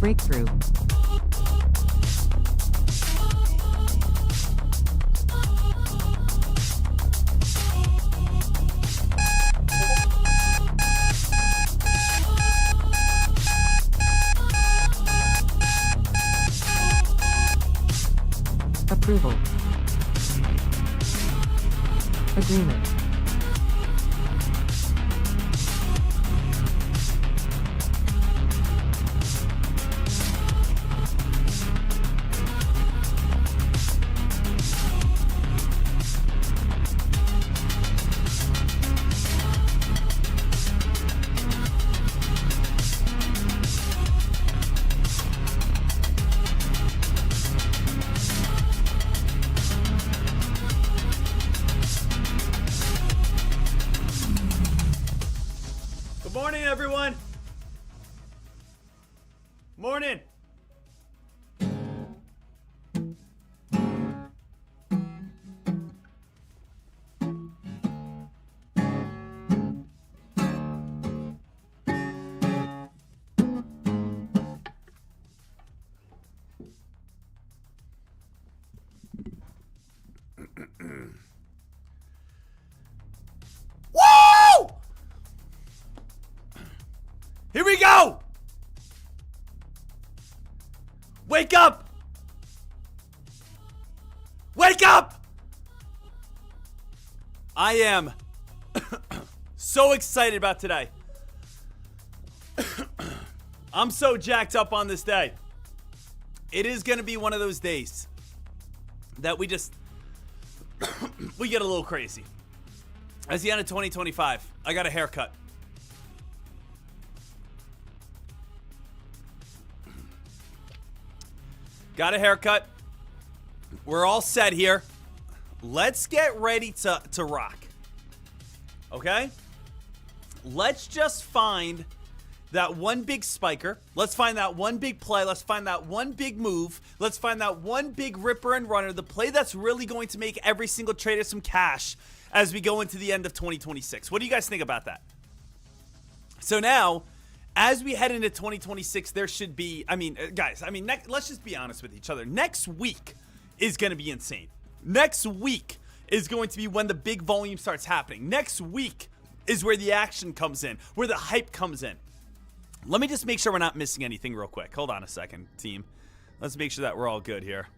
Breakthrough. Approval. Agreement. Good morning, everyone. Morning. Woo! Here we go! Wake up! Wake up! I am so excited about today. I'm so jacked up on this day. It is going to be one of those days that we just we get a little crazy. As the end of 2025, I got a haircut. Got a haircut. We're all set here. Let's get ready to rock. Okay? Let's just find that one big spiker. Let's find that one big play. Let's find that one big move. Let's find that one big ripper and runner. The play that's really going to make every single trader some cash as we go into the end of 2026. What do you guys think about that? So now, as we head into 2026, there should be, guys, let's just be honest with each other. Next week is going to be insane. Next week is going to be when the big volume starts happening. Next week is where the action comes in, where the hype comes in. Let me just make sure we're not missing anything real quick. Hold on a second, team. Let's make sure that we're all good here.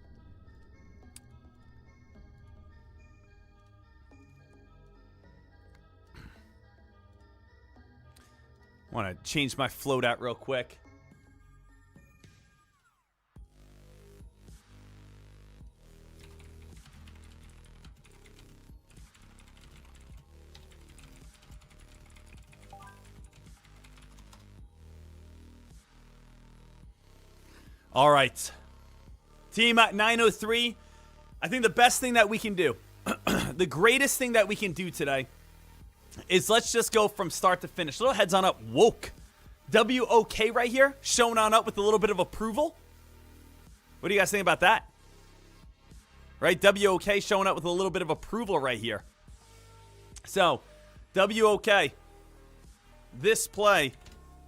Want to change my float out real quick. All right. Team at 903. I think the best thing that we can do, the greatest thing that we can do today is let's just go from start to finish. Little heads on up. Woke. W-O-K right here. Showing on up with a little bit of approval. What do you guys think about that? Right? W-O-K showing up with a little bit of approval right here. So, W-O-K. This play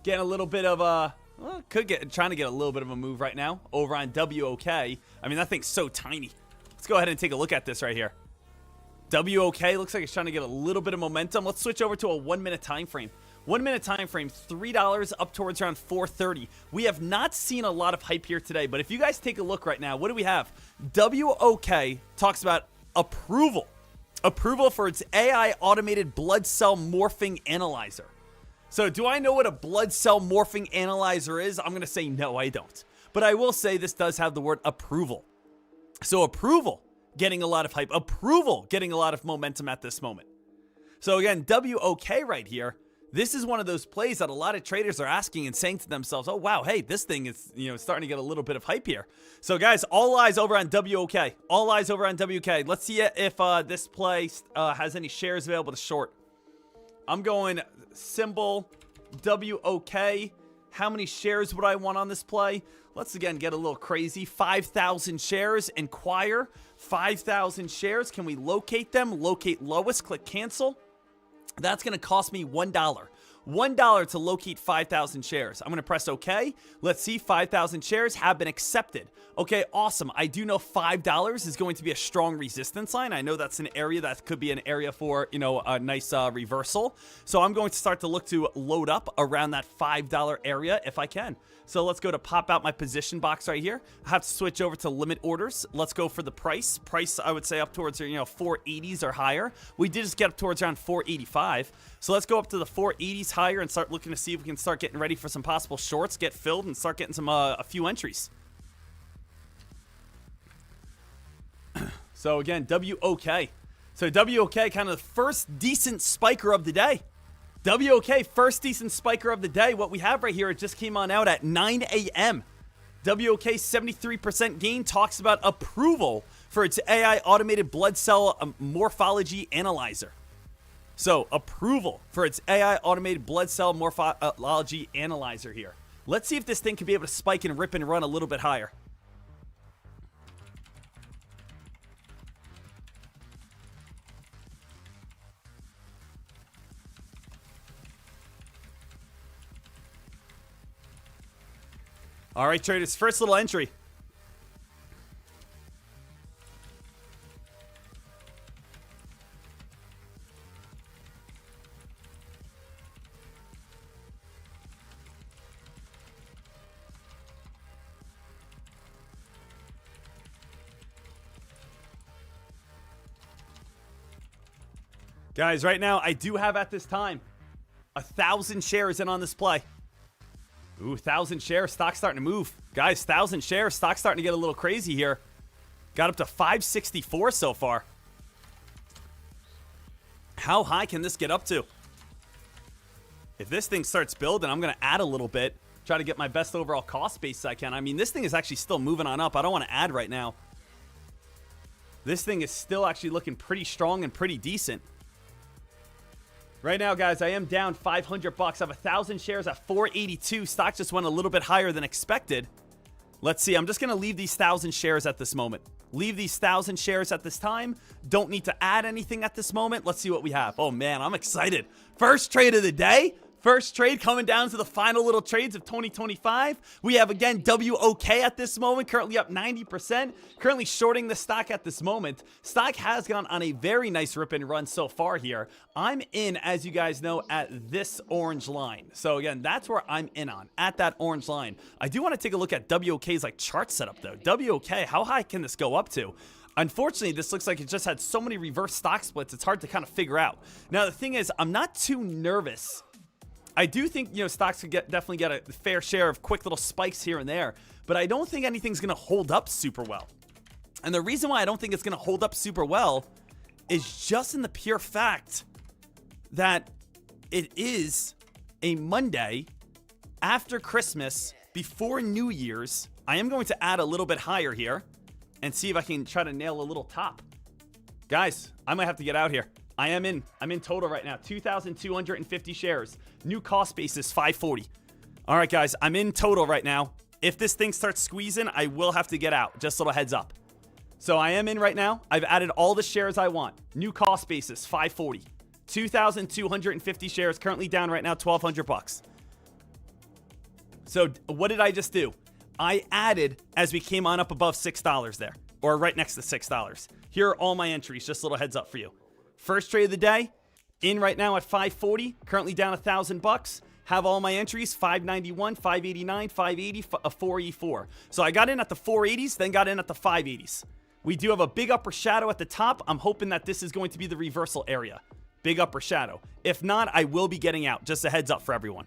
getting a little bit of a... Well, trying to get a little bit of a move right now over on W-O-K. I mean, that thing's so tiny. Let's go ahead and take a look at this right here. W-O-K looks like it's trying to get a little bit of momentum. Let's switch over to a 1 minute time frame. 1 minute time frame, $3 up towards around $4.30. We have not seen a lot of hype here today, but if you guys take a look right now, what do we have? W-O-K talks about approval. Approval for its AI automated blood cell morphing analyzer. So do I know what a blood cell morphing analyzer is? I'm going to say no, I don't. But I will say this does have the word approval. So approval getting a lot of hype. Approval getting a lot of momentum at this moment. So again, W-O-K right here. This is one of those plays that a lot of traders are asking and saying to themselves, oh, wow, hey, this thing is, starting to get a little bit of hype here. So guys, all eyes over on W-O-K. All eyes over on W-K. Let's see if this play has any shares available to short. I'm going symbol W-O-K. How many shares would I want on this play? Let's again get a little crazy. 5,000 shares. Inquire. 5,000 shares. Can we locate them? Locate lowest. Click cancel. That's going to cost me $1. $1 to locate 5,000 shares. I'm going to press OK. Let's see. 5,000 shares have been accepted. Okay, awesome. I do know $5 is going to be a strong resistance line. I know that's an area that could be an area for, you know, a nice reversal. So I'm going to start to look to load up around that $5 area if I can. So let's go to pop out my position box right here. I have to switch over to limit orders. Let's go for the price. Price, I would say up towards, you know, 480s or higher. We did just get up towards around 485. So let's go up to the 480s higher and start looking to see if we can start getting ready for some possible shorts, get filled, and start getting some a few entries. So again, WOK. So WOK, kind of the first decent spiker of the day. WOK, first decent spiker of the day. What we have right here, it just came on out at 9 a.m. WOK 73% gain, talks about approval for its AI automated blood cell morphology analyzer. So approval for its AI automated blood cell morphology analyzer here. Let's see if this thing can be able to spike and rip and run a little bit higher. All right, traders, first little entry. Guys, right now, I do have at this time 1,000 shares in on this play. Ooh, 1,000 shares. Stock's starting to move. Guys, 1,000 shares. Stock's starting to get a little crazy here. Got up to 564 so far. How high can this get up to? If this thing starts building, I'm going to add a little bit. Try to get my best overall cost basis I can. I mean, this thing is actually still moving on up. I don't want to add right now. This thing is still actually looking pretty strong and pretty decent. Right now, guys, I am down 500 bucks. I have 1,000 shares at 482. Stock just went a little bit higher than expected. Let's see. I'm just going to leave these 1,000 shares at this moment. Leave these 1,000 shares at this time. Don't need to add anything at this moment. Let's see what we have. Oh, man, I'm excited. First trade of the day. First trade coming down to the final little trades of 2025. We have, again, WOK at this moment, currently up 90%. Currently shorting the stock at this moment. Stock has gone on a very nice rip and run so far here. I'm in, as you guys know, at this orange line. So, again, that's where I'm in on, at that orange line. I do want to take a look at WOK's like chart setup, though. WOK, how high can this go up to? Unfortunately, this looks like it just had so many reverse stock splits, it's hard to kind of figure out. Now, the thing is, I'm not too nervous. I do think, you know, stocks could definitely get a fair share of quick little spikes here and there, but I don't think anything's going to hold up super well. And the reason why I don't think it's going to hold up super well is just in the pure fact that it is a Monday after Christmas, before New Year's. I am going to add a little bit higher here and see if I can try to nail a little top. Guys, I might have to get out here. I'm in total right now, 2,250 shares. New cost basis, 540. All right, guys, I'm in total right now. If this thing starts squeezing, I will have to get out. Just a little heads up. So I am in right now. I've added all the shares I want. New cost basis, 540. 2,250 shares, currently down right now, 1,200 bucks. So what did I just do? I added as we came on up above $6 there, or right next to $6. Here are all my entries, just a little heads up for you. First trade of the day, in right now at 540, currently down 1,000 bucks. Have all my entries, 591, 589, 580, 484. So I got in at the 480s, then got in at the 580s. We do have a big upper shadow at the top. I'm hoping that this is going to be the reversal area. Big upper shadow. If not, I will be getting out. Just a heads up for everyone.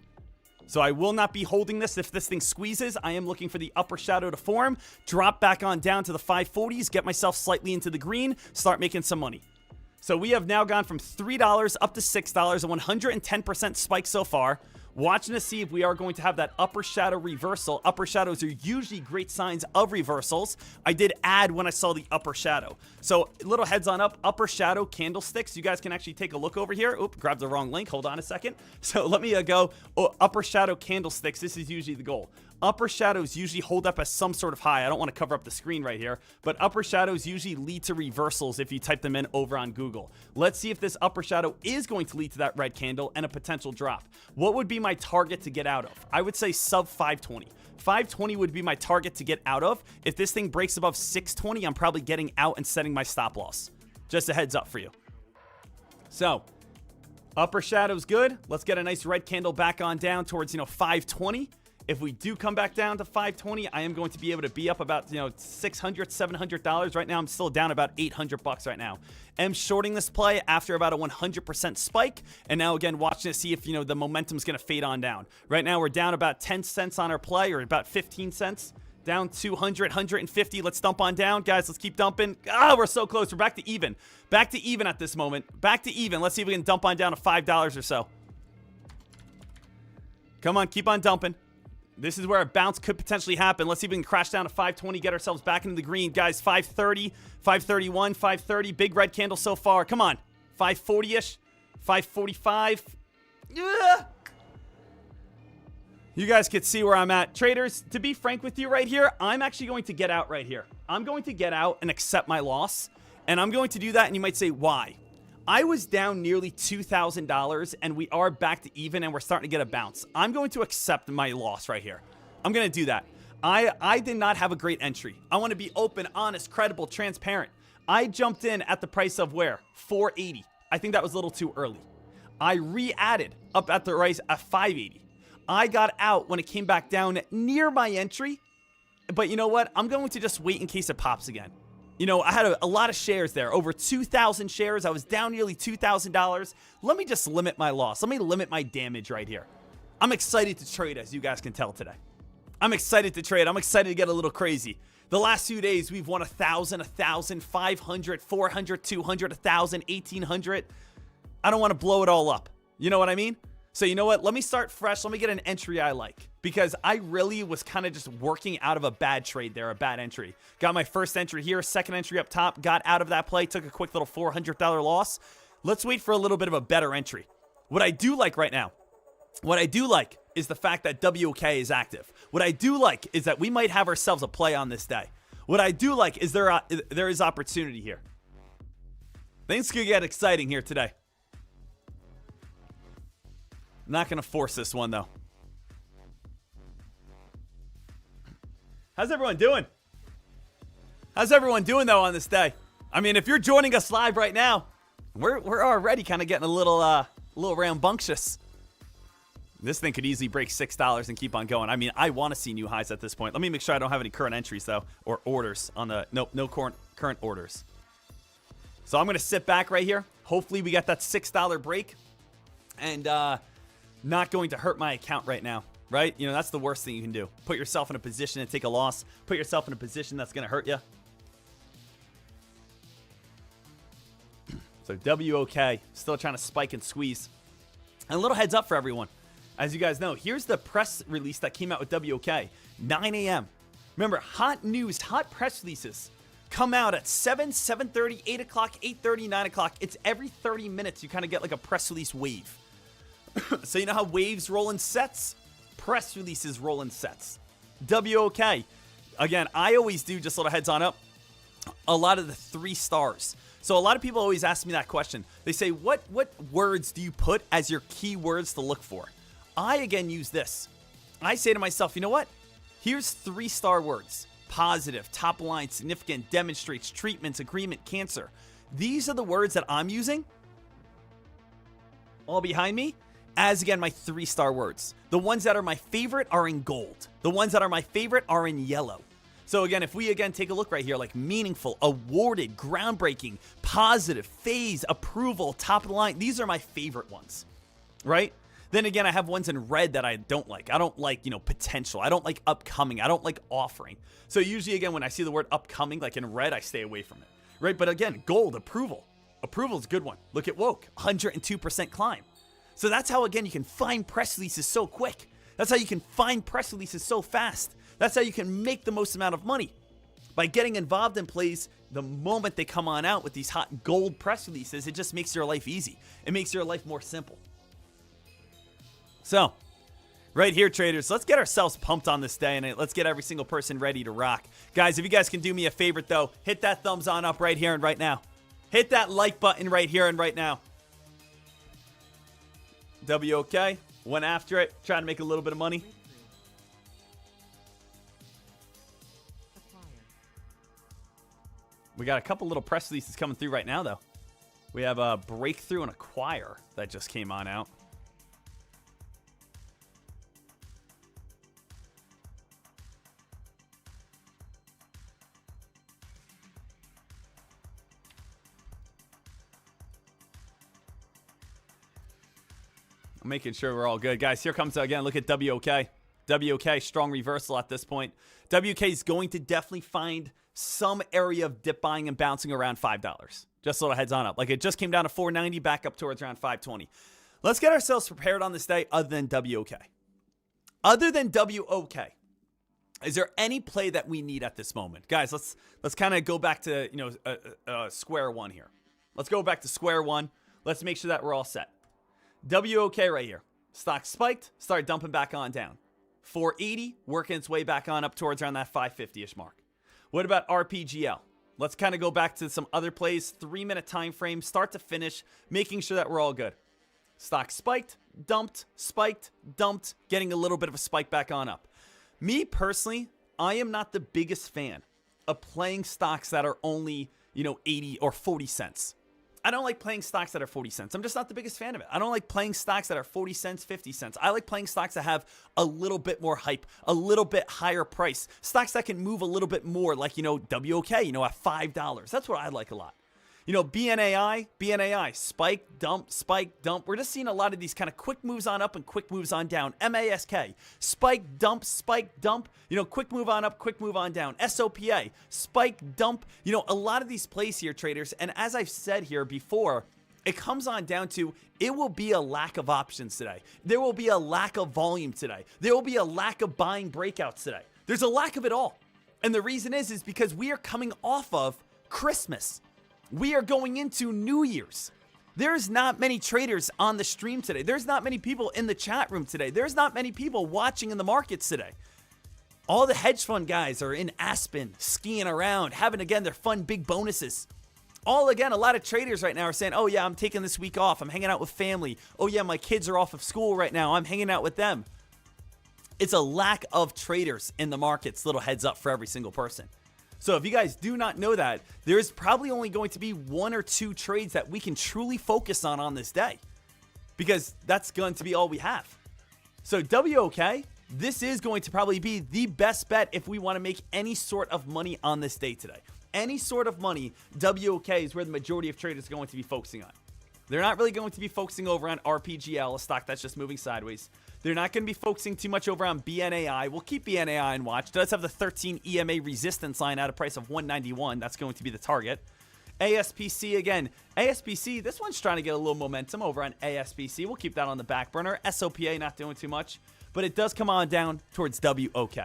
So I will not be holding this. If this thing squeezes, I am looking for the upper shadow to form, drop back on down to the 540s, get myself slightly into the green, start making some money. So we have now gone from $3 up to $6, a 110% spike so far. Watching to see if we are going to have that upper shadow reversal. Upper shadows are usually great signs of reversals. I did add when I saw the upper shadow. So little heads on up, upper shadow candlesticks. You guys can actually take a look over here. Oop, grabbed the wrong link. Hold on a second. So let me go. Upper shadow candlesticks. This is usually the goal. Upper shadows usually hold up as some sort of high. I don't want to cover up the screen right here, but upper shadows usually lead to reversals if you type them in over on Google. Let's see if this upper shadow is going to lead to that red candle and a potential drop. What would be my target to get out of? I would say sub 520. 520 would be my target to get out of. If this thing breaks above 620, I'm probably getting out and setting my stop loss. Just a heads up for you. So, upper shadow's good. Let's get a nice red candle back on down towards, 520. If we do come back down to 520, I am going to be able to be up about, $600, $700. Right now, I'm still down about $800 right now. Am shorting this play after about a 100% spike. And now, again, watching to see if, the momentum's going to fade on down. Right now, we're down about 10 cents on our play, or about 15 cents. Down 200, 150. Let's dump on down. Guys, let's keep dumping. We're so close. We're back to even. Back to even at this moment. Back to even. Let's see if we can dump on down to $5 or so. Come on, keep on dumping. This is where a bounce could potentially happen. Let's see if we can crash down to 520, get ourselves back into the green. Guys, 530, 531, 530. Big red candle so far. Come on. 540-ish, 545. Yeah. You guys can see where I'm at. Traders, to be frank with you right here, I'm actually going to get out right here. I'm going to get out and accept my loss. And I'm going to do that, and you might say, why? I was down nearly $2,000, and we are back to even, and we're starting to get a bounce. I'm going to accept my loss right here. I'm going to do that. I did not have a great entry. I want to be open, honest, credible, transparent. I jumped in at the price of where? 480. I think that was a little too early. I re-added up at the price at 580. I got out when it came back down near my entry, but you know what? I'm going to just wait in case it pops again. I had a lot of shares there, over 2,000 shares. I was down nearly $2,000. Let me just limit my loss. Let me limit my damage right here. I'm excited to trade, as you guys can tell today. I'm excited to trade. I'm excited to get a little crazy. The last few days, we've won 1,000, 1,000, 500, 400, 200, 1,000, 1,800. I don't want to blow it all up. You know what I mean? So you know what? Let me start fresh. Let me get an entry I like, because I really was kind of just working out of a bad trade there, a bad entry. Got my first entry here, second entry up top, got out of that play, took a quick little $400 loss. Let's wait for a little bit of a better entry. What I do like right now, is the fact that WOK is active. What I do like is that we might have ourselves a play on this day. What I do like is there is opportunity here. Things could get exciting here today. Not going to force this one, though. How's everyone doing? How's everyone doing, though, on this day? I mean, if you're joining us live right now, we're already kind of getting a little rambunctious. This thing could easily break $6 and keep on going. I mean, I want to see new highs at this point. Let me make sure I don't have any current entries, though, or orders on the... Nope, no current orders. So I'm going to sit back right here. Hopefully, we get that $6 break. And, not going to hurt my account right now, right? That's the worst thing you can do. Put yourself in a position to take a loss. Put yourself in a position that's going to hurt you. So WOK, still trying to spike and squeeze. And a little heads up for everyone. As you guys know, here's the press release that came out with WOK. 9 a.m. Remember, hot news, hot press releases come out at 7, 7:30, 8 o'clock, 8:30, 9 o'clock. It's every 30 minutes you kind of get like a press release wave. So you know how waves roll in sets? Press releases roll in sets. WOK. Again, I always do, just a little heads on up, a lot of the 3 stars. So a lot of people always ask me that question. They say, what words do you put as your keywords to look for? I, again, use this. I say to myself, you know what? Here's 3-star words. Positive, top line, significant, demonstrates, treatments, agreement, cancer. These are the words that I'm using, all behind me, as, again, my 3-star words. The ones that are my favorite are in gold. The ones that are my favorite are in yellow. So, again, if we, again, take a look right here, like meaningful, awarded, groundbreaking, positive, phase, approval, top of the line, these are my favorite ones, right? Then, again, I have ones in red that I don't like. I don't like, potential. I don't like upcoming. I don't like offering. So, usually, again, when I see the word upcoming, like in red, I stay away from it, right? But, again, gold, approval. Approval is a good one. Look at woke, 102% climb. So that's how, again, you can find press releases so quick. That's how you can find press releases so fast. That's how you can make the most amount of money. By getting involved in plays the moment they come on out with these hot gold press releases, it just makes your life easy. It makes your life more simple. So, right here, traders, let's get ourselves pumped on this day, and let's get every single person ready to rock. Guys, if you guys can do me a favor, though, hit that thumbs on up right here and right now. Hit that like button right here and right now. WOK, went after it, trying to make a little bit of money. We got a couple little press releases coming through right now, though. We have a breakthrough and acquire that just came on out. I'm making sure we're all good. Guys, here comes again. Look at WOK. WOK, strong reversal at this point. WK is going to definitely find some area of dip buying and bouncing around $5. Just a little heads on up. Like, it just came down to $4.90, back up towards around $5.20. Let's get ourselves prepared on this day other than WOK. Other than WOK, is there any play that we need at this moment? Guys, let's kind of go back to, square one here. Let's go back to square one. Let's make sure that we're all set. WOK right here. Stock spiked, started dumping back on down. 480, working its way back on up towards around that 550-ish mark. What about RPGL? Let's kind of go back to some other plays, 3-minute time frame, start to finish, making sure that we're all good. Stock spiked, dumped, getting a little bit of a spike back on up. Me personally, I am not the biggest fan of playing stocks that are only, 80 or 40 cents. I don't like playing stocks that are 40 cents. I'm just not the biggest fan of it. I don't like playing stocks that are 40 cents, 50 cents. I like playing stocks that have a little bit more hype, a little bit higher price. Stocks that can move a little bit more, like, WOK, at $5. That's what I like a lot. BNAI, spike, dump. We're just seeing a lot of these kind of quick moves on up and quick moves on down. MASK, spike, dump, quick move on up, quick move on down. SOPA, spike, dump. A lot of these plays here, traders, and as I've said here before, it comes on down to it will be a lack of options today. There will be a lack of volume today. There will be a lack of buying breakouts today. There's a lack of it all. And the reason is because we are coming off of Christmas. We are going into New Year's. There's not many traders on the stream today. There's not many people in the chat room today. There's not many people watching in the markets today. All the hedge fund guys are in Aspen, skiing around, having, again, their fun big bonuses. A lot of traders right now are saying, oh yeah, I'm taking this week off. I'm hanging out with family. Oh yeah, my kids are off of school right now. I'm hanging out with them. It's a lack of traders in the markets. Little heads up for every single person. So if you guys do not know that, there's probably only going to be 1 or 2 trades that we can truly focus on this day, because that's going to be all we have. So WOK, this is going to probably be the best bet if we want to make any sort of money on this day today. Any sort of money, WOK is where the majority of traders are going to be focusing on. They're not really going to be focusing over on RPGL, a stock that's just moving sideways. They're not going to be focusing too much over on BNAI. We'll keep BNAI in watch. It does have the 13 EMA resistance line at a price of $191. That's going to be the target. ASPC again. ASPC, this one's trying to get a little momentum over on ASPC. We'll keep that on the back burner. SOPA not doing too much, but it does come on down towards WOK.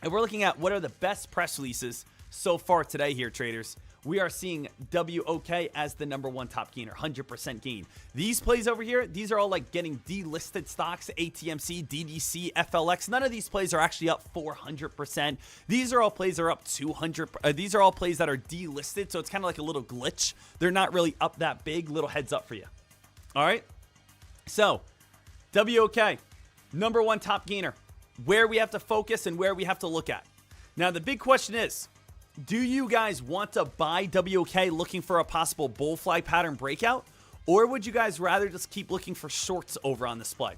And we're looking at what are the best press releases so far today here, traders. We are seeing WOK as the #1 top gainer, 100% gain. These plays over here, these are all like getting delisted stocks, ATMC, DDC, FLX. None of these plays are actually up 400%. These are all plays that are up 200. These are all plays that are delisted, so it's kind of like a little glitch. They're not really up that big. Little heads up for you. All right. So WOK, #1 top gainer. Where we have to focus and where we have to look at. Now the big question is, do you guys want to buy WOK looking for a possible bull flag pattern breakout? Or would you guys rather just keep looking for shorts over on this play?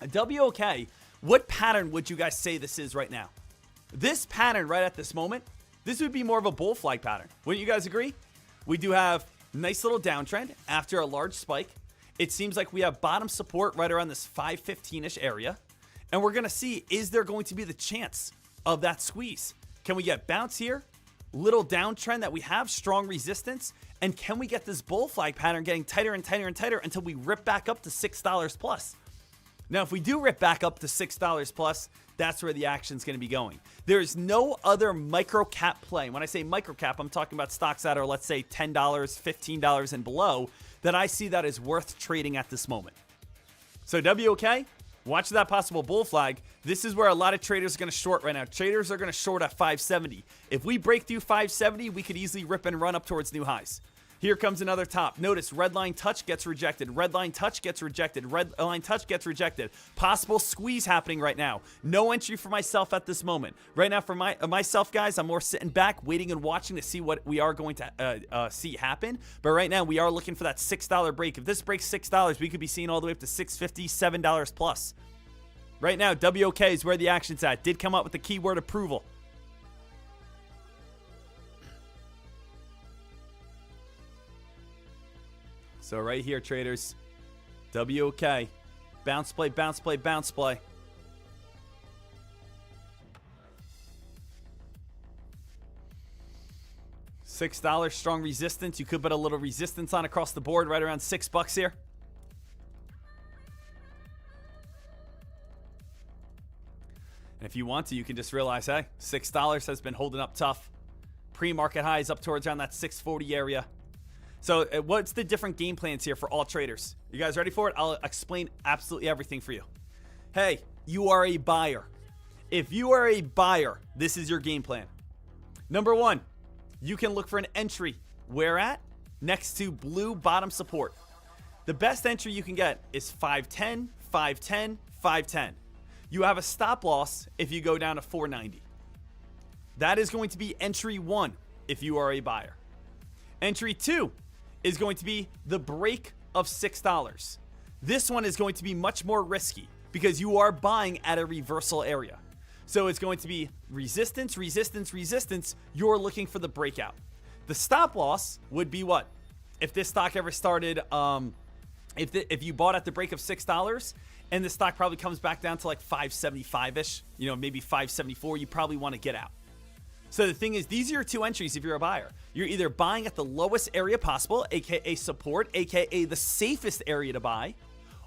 WOK, what pattern would you guys say this is right now? This pattern right at this moment, this would be more of a bull flag pattern. Wouldn't you guys agree? We do have nice little downtrend after a large spike. It seems like we have bottom support right around this 515-ish area. And we're going to see, is there going to be the chance of that squeeze? Can we get bounce here? Little downtrend that we have, strong resistance, And can we get this bull flag pattern getting tighter and tighter and tighter until we rip back up to $6 plus? Now, if we do rip back up to $6 plus, that's where the action's going to be going. There's no other micro cap play. When I say micro cap, I'm talking about stocks that are, let's say, $10, $15 and below, that I see that is worth trading at this moment. So WOK, watch that possible bull flag. This is where a lot of traders are going to short right now. Traders are going to short at 570. If we break through 570, we could easily rip and run up towards new highs. Here comes another top. Notice red line touch gets rejected. Red line touch gets rejected. Red line touch gets rejected. Possible squeeze happening right now. No entry for myself at this moment. Right now for myself, guys, I'm more sitting back, waiting and watching to see what we are going to see happen. But right now, we are looking for that $6 break. If this breaks $6, we could be seeing all the way up to $6.50, $7 plus. Right now, WOK is where the action's at. Did come up with the keyword approval. So right here, traders, WOK, bounce play, bounce play, bounce play. $6, strong resistance. You could put a little resistance on across the board, right around $6 here. And if you want to, you can just realize, hey, $6 has been holding up tough. Pre-market highs up towards around that 640 area. So what's the different game plans here for all traders? You guys ready for it? I'll explain absolutely everything for you. Hey, you are a buyer. If you are a buyer, this is your game plan. Number one, you can look for an entry. Where at? Next to blue bottom support. The best entry you can get is 510, 510, 510. You have a stop loss if you go down to 490. That is going to be entry one if you are a buyer. Entry two is going to be the break of $6. This one is going to be much more risky because you are buying at a reversal area. So it's going to be resistance, resistance, resistance. You're looking for the breakout. The stop loss would be what? If this stock ever started, if you bought at the break of $6 and the stock probably comes back down to like 575-ish, maybe 574, you probably want to get out. So the thing is, these are your two entries if you're a buyer. You're either buying at the lowest area possible, aka support, aka the safest area to buy,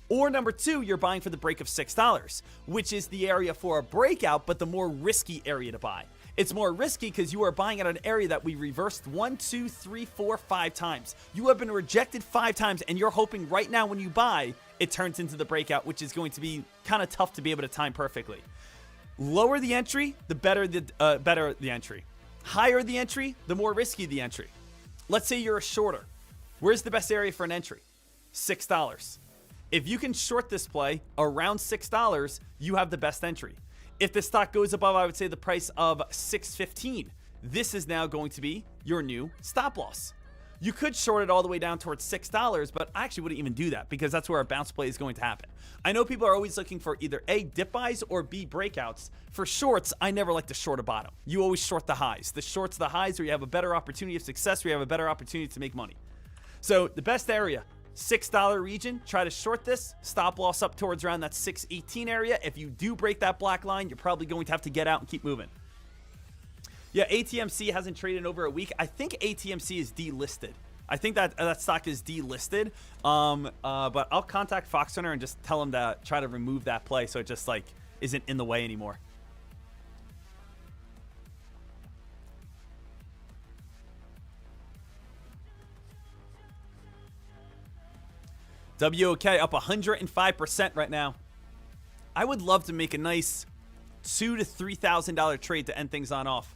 or number two, you're buying for the break of $6, which is the area for a breakout, but the more risky area to buy. It's more risky because you are buying at an area that we reversed 1, 2, 3, 4, 5 times. You have been rejected 5 times, and you're hoping right now when you buy, it turns into the breakout, which is going to be kind of tough to be able to time perfectly. Lower the entry, the better the entry. Higher the entry, the more risky the entry. Let's say you're a shorter. Where's the best area for an entry? $6. If you can short this play around $6, you have the best entry. If the stock goes above, I would say, the price of $6.15, this is now going to be your new stop loss. You could short it all the way down towards $6, but I actually wouldn't even do that because that's where a bounce play is going to happen. I know people are always looking for either A, dip buys, or B, breakouts. For shorts, I never like to short a bottom. You always short the highs. The shorts, the highs, where you have a better opportunity of success, where you have a better opportunity to make money. So the best area, $6 region, try to short this. Stop loss up towards around that 618 area. If you do break that black line, you're probably going to have to get out and keep moving. Yeah, ATMC hasn't traded in over a week. I think ATMC is delisted. I think that stock is delisted. But I'll contact Fox Center and just tell them to try to remove that play so it just like isn't in the way anymore. WOK up 105% right now. I would love to make a nice $2,000 to $3,000 trade to end things on off.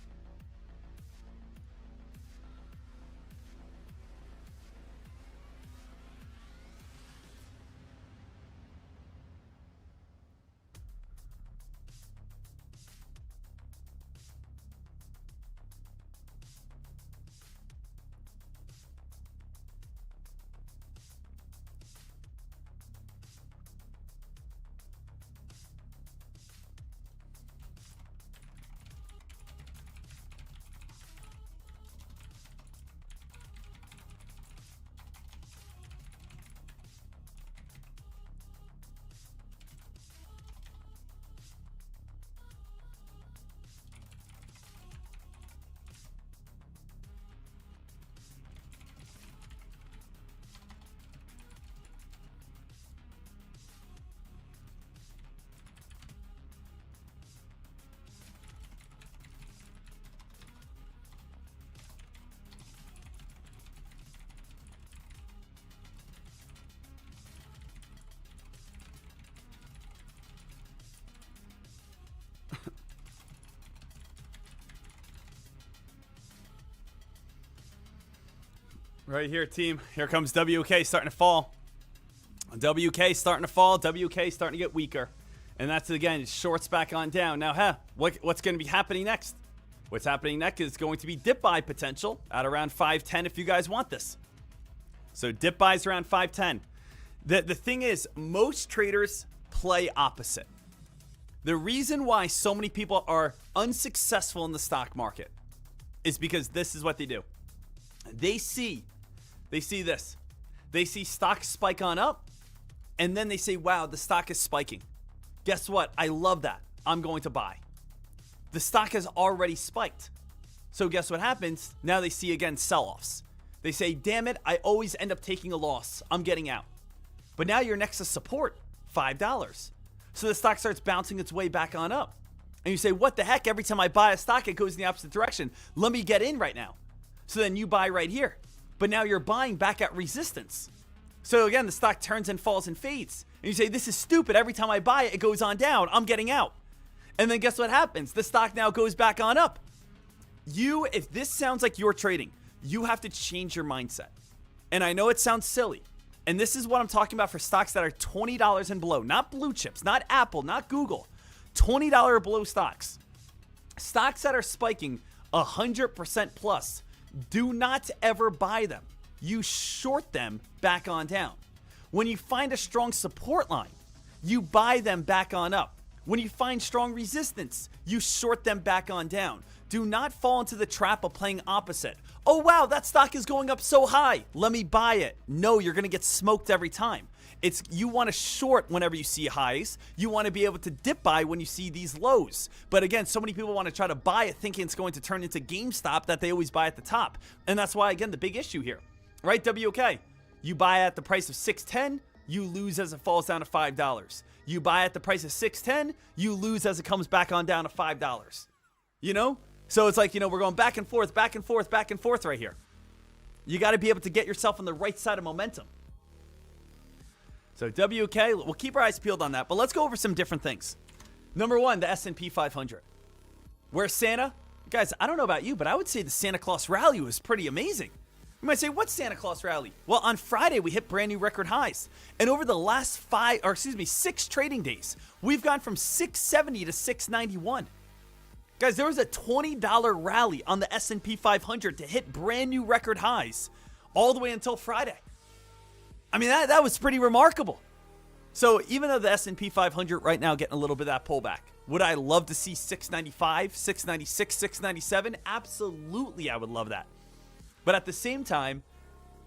Right here, team. Here comes WK starting to fall. WK starting to fall. WK starting to get weaker. And that's, again, shorts back on down. Now, what's going to be happening next? What's happening next is going to be dip buy potential at around 510 if you guys want this. So dip buys around 510. The thing is, most traders play opposite. The reason why so many people are unsuccessful in the stock market is because this is what they do. They see this. They see stocks spike on up, and then they say, wow, the stock is spiking. Guess what? I love that. I'm going to buy. The stock has already spiked. So guess what happens? Now they see, again, sell-offs. They say, damn it, I always end up taking a loss. I'm getting out. But now you're next to support, $5. So the stock starts bouncing its way back on up. And you say, what the heck? Every time I buy a stock, it goes in the opposite direction. Let me get in right now. So then you buy right here. But now you're buying back at resistance. So again, the stock turns and falls and fades. And you say, this is stupid. Every time I buy it, it goes on down. I'm getting out. And then guess what happens? The stock now goes back on up. If this sounds like you're trading, you have to change your mindset. And I know it sounds silly. And this is what I'm talking about for stocks that are $20 and below. Not blue chips, not Apple, not Google. $20 or below stocks. Stocks that are spiking 100% plus. Do not ever buy them. You short them back on down. When you find a strong support line, you buy them back on up. When you find strong resistance, you short them back on down. Do not fall into the trap of playing opposite. Oh, wow, that stock is going up so high. Let me buy it. No, you're going to get smoked every time. You want to short whenever you see highs. You want to be able to dip buy when you see these lows. But again, so many people want to try to buy it thinking it's going to turn into GameStop that they always buy at the top. And that's why, again, the big issue here. Right, WK? You buy at the price of $6.10, you lose as it falls down to $5. You buy at the price of $6.10, you lose as it comes back on down to $5. You know? So it's like, we're going back and forth, back and forth, back and forth right here. You got to be able to get yourself on the right side of momentum. So WK, we'll keep our eyes peeled on that, but let's go over some different things. Number one, the S&P 500. Where Santa, guys, I don't know about you, but I would say the Santa Claus rally was pretty amazing. You might say, what's Santa Claus rally? Well, on Friday, we hit brand new record highs. And over the last 6 trading days, we've gone from 670 to 691. Guys, there was a $20 rally on the S&P 500 to hit brand new record highs all the way until Friday. I mean, that was pretty remarkable. So even though the S&P 500 right now getting a little bit of that pullback, would I love to see 695, 696, 697? Absolutely, I would love that. But at the same time,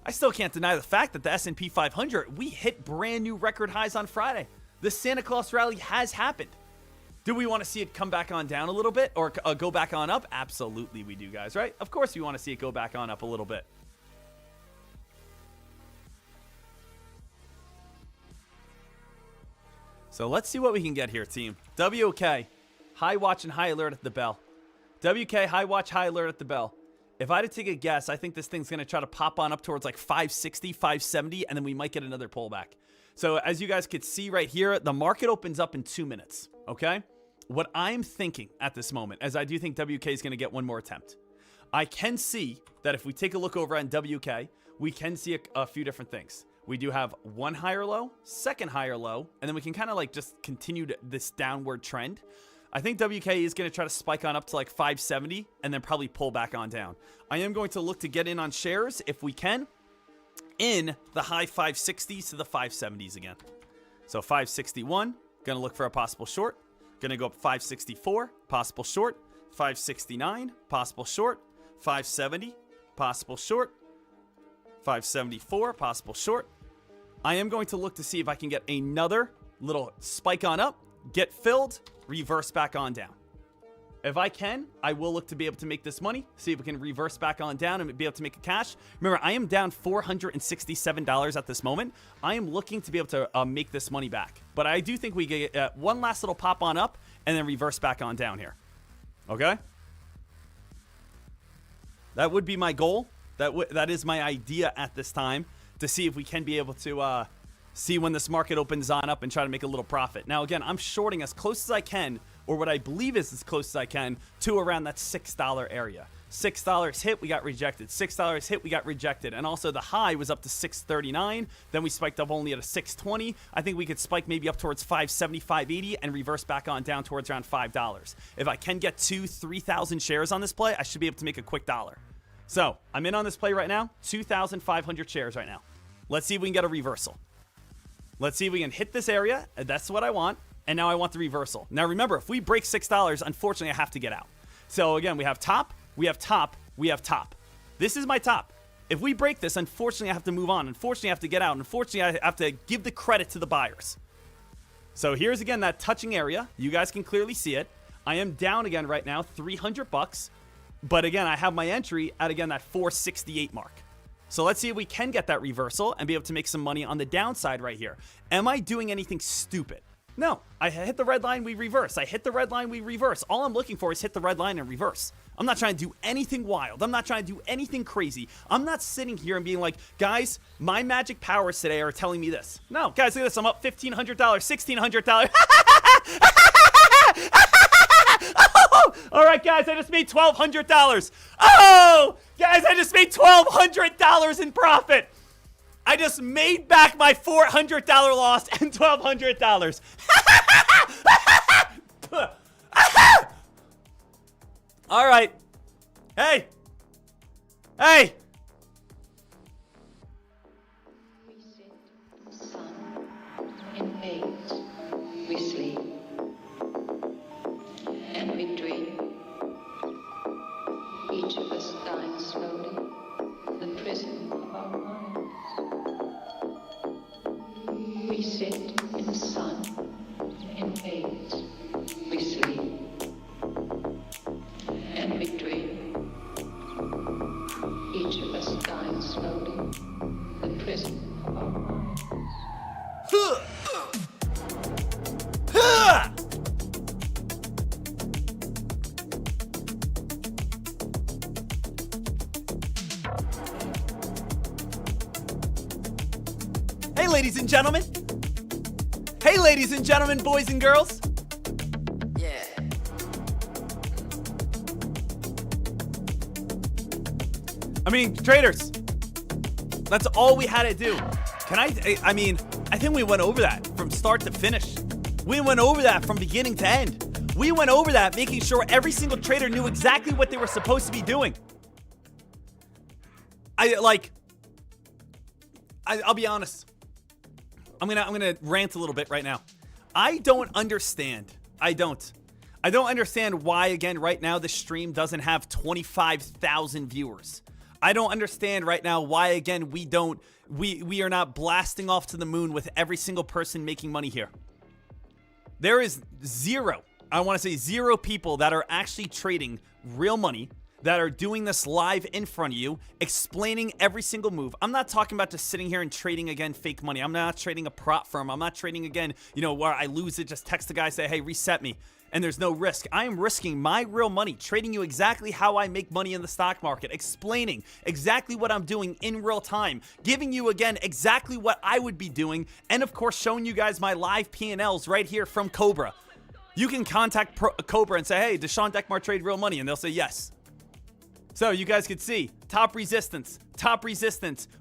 I still can't deny the fact that the S&P 500, we hit brand new record highs on Friday. The Santa Claus rally has happened. Do we want to see it come back on down a little bit or go back on up? Absolutely we do, guys, right? Of course we want to see it go back on up a little bit. So let's see what we can get here, team. WK, high watch and high alert at the bell. WK, high watch, high alert at the bell. If I had to take a guess, I think this thing's going to try to pop on up towards like 560, 570, and then we might get another pullback. So as you guys could see right here, the market opens up in 2 minutes, okay? What I'm thinking at this moment, as I do think WK is going to get one more attempt, I can see that if we take a look over on WK, we can see a few different things. We do have one higher low, second higher low, and then we can kind of like just continue this downward trend. I think WK is going to try to spike on up to like 570 and then probably pull back on down. I am going to look to get in on shares if we can in the high 560s to the 570s again. So 561, going to look for a possible short. Going to go up 564, possible short. 569, possible short. 570, possible short. 574, possible short. I am going to look to see if I can get another little spike on up, get filled, reverse back on down. If I can, I will look to be able to make this money, see if we can reverse back on down and be able to make a cash. Remember, I am down $467 at this moment. I am looking to be able to make this money back. But I do think we get one last little pop on up and then reverse back on down here. Okay? That would be my goal. That is my idea at this time, to see if we can be able to see when this market opens on up and try to make a little profit. Now, again, I'm shorting as close as I can, or what I believe is as close as I can, to around that $6 area. $6 hit, we got rejected. $6 hit, we got rejected. And also the high was up to $6.39. Then we spiked up only at a $6.20. I think we could spike maybe up towards $5.70, $5.80 and reverse back on down towards around $5. If I can get 3,000 shares on this play, I should be able to make a quick dollar. So I'm in on this play right now. 2,500 shares right now. Let's see if we can get a reversal. Let's see if we can hit this area. That's what I want. And now I want the reversal. Now remember, if we break $6, unfortunately I have to get out. So again, we have top, we have top, we have top. This is my top. If we break this, unfortunately I have to move on. Unfortunately I have to get out. Unfortunately I have to give the credit to the buyers. So here's again that touching area. You guys can clearly see it. I am down again right now, $300. But again, I have my entry at again that 468 mark. So let's see if we can get that reversal and be able to make some money on the downside right here. Am I doing anything stupid? No. I hit the red line, we reverse. I hit the red line, we reverse. All I'm looking for is hit the red line and reverse. I'm not trying to do anything wild. I'm not trying to do anything crazy. I'm not sitting here and being like, guys, my magic powers today are telling me this. No, guys, look at this. I'm up $1,500, $1,600. Oh, all right, guys, I just made $1,200. Oh, guys, I just made $1,200 in profit. I just made back my $400 loss and $1,200. All right. Hey. Hey. We sit in the sun, in maze, we sleep, and we dream. Each of us dying slowly, the prison of our minds. We sit in the sun, in maze, we sleep, and we dream. Each of us dying slowly, the prison of our minds. Hey, ladies and gentlemen. Hey, ladies and gentlemen, boys and girls. Yeah. I mean, traders, that's all we had to do. I mean, I think we went over that from start to finish. We went over that from beginning to end. We went over that making sure every single trader knew exactly what they were supposed to be doing. I'll be honest. I'm gonna rant a little bit right now. I don't understand. I don't understand why, again, right now the stream doesn't have 25,000 viewers. I don't understand right now why, again, we are not blasting off to the moon with every single person making money here. There is I want to say zero people that are actually trading real money, that are doing this live in front of you, explaining every single move. I'm not talking about just sitting here and trading, again, fake money. I'm not trading a prop firm. I'm not trading, again, where I lose it, just text the guy, say, hey, reset me, and there's no risk. I am risking my real money, trading you exactly how I make money in the stock market, explaining exactly what I'm doing in real time, giving you, again, exactly what I would be doing, and, of course, showing you guys my live P&Ls right here from Cobra. You can contact Cobra and say, hey, does Sean Deckmar trade real money? And they'll say yes. So you guys could see top resistance.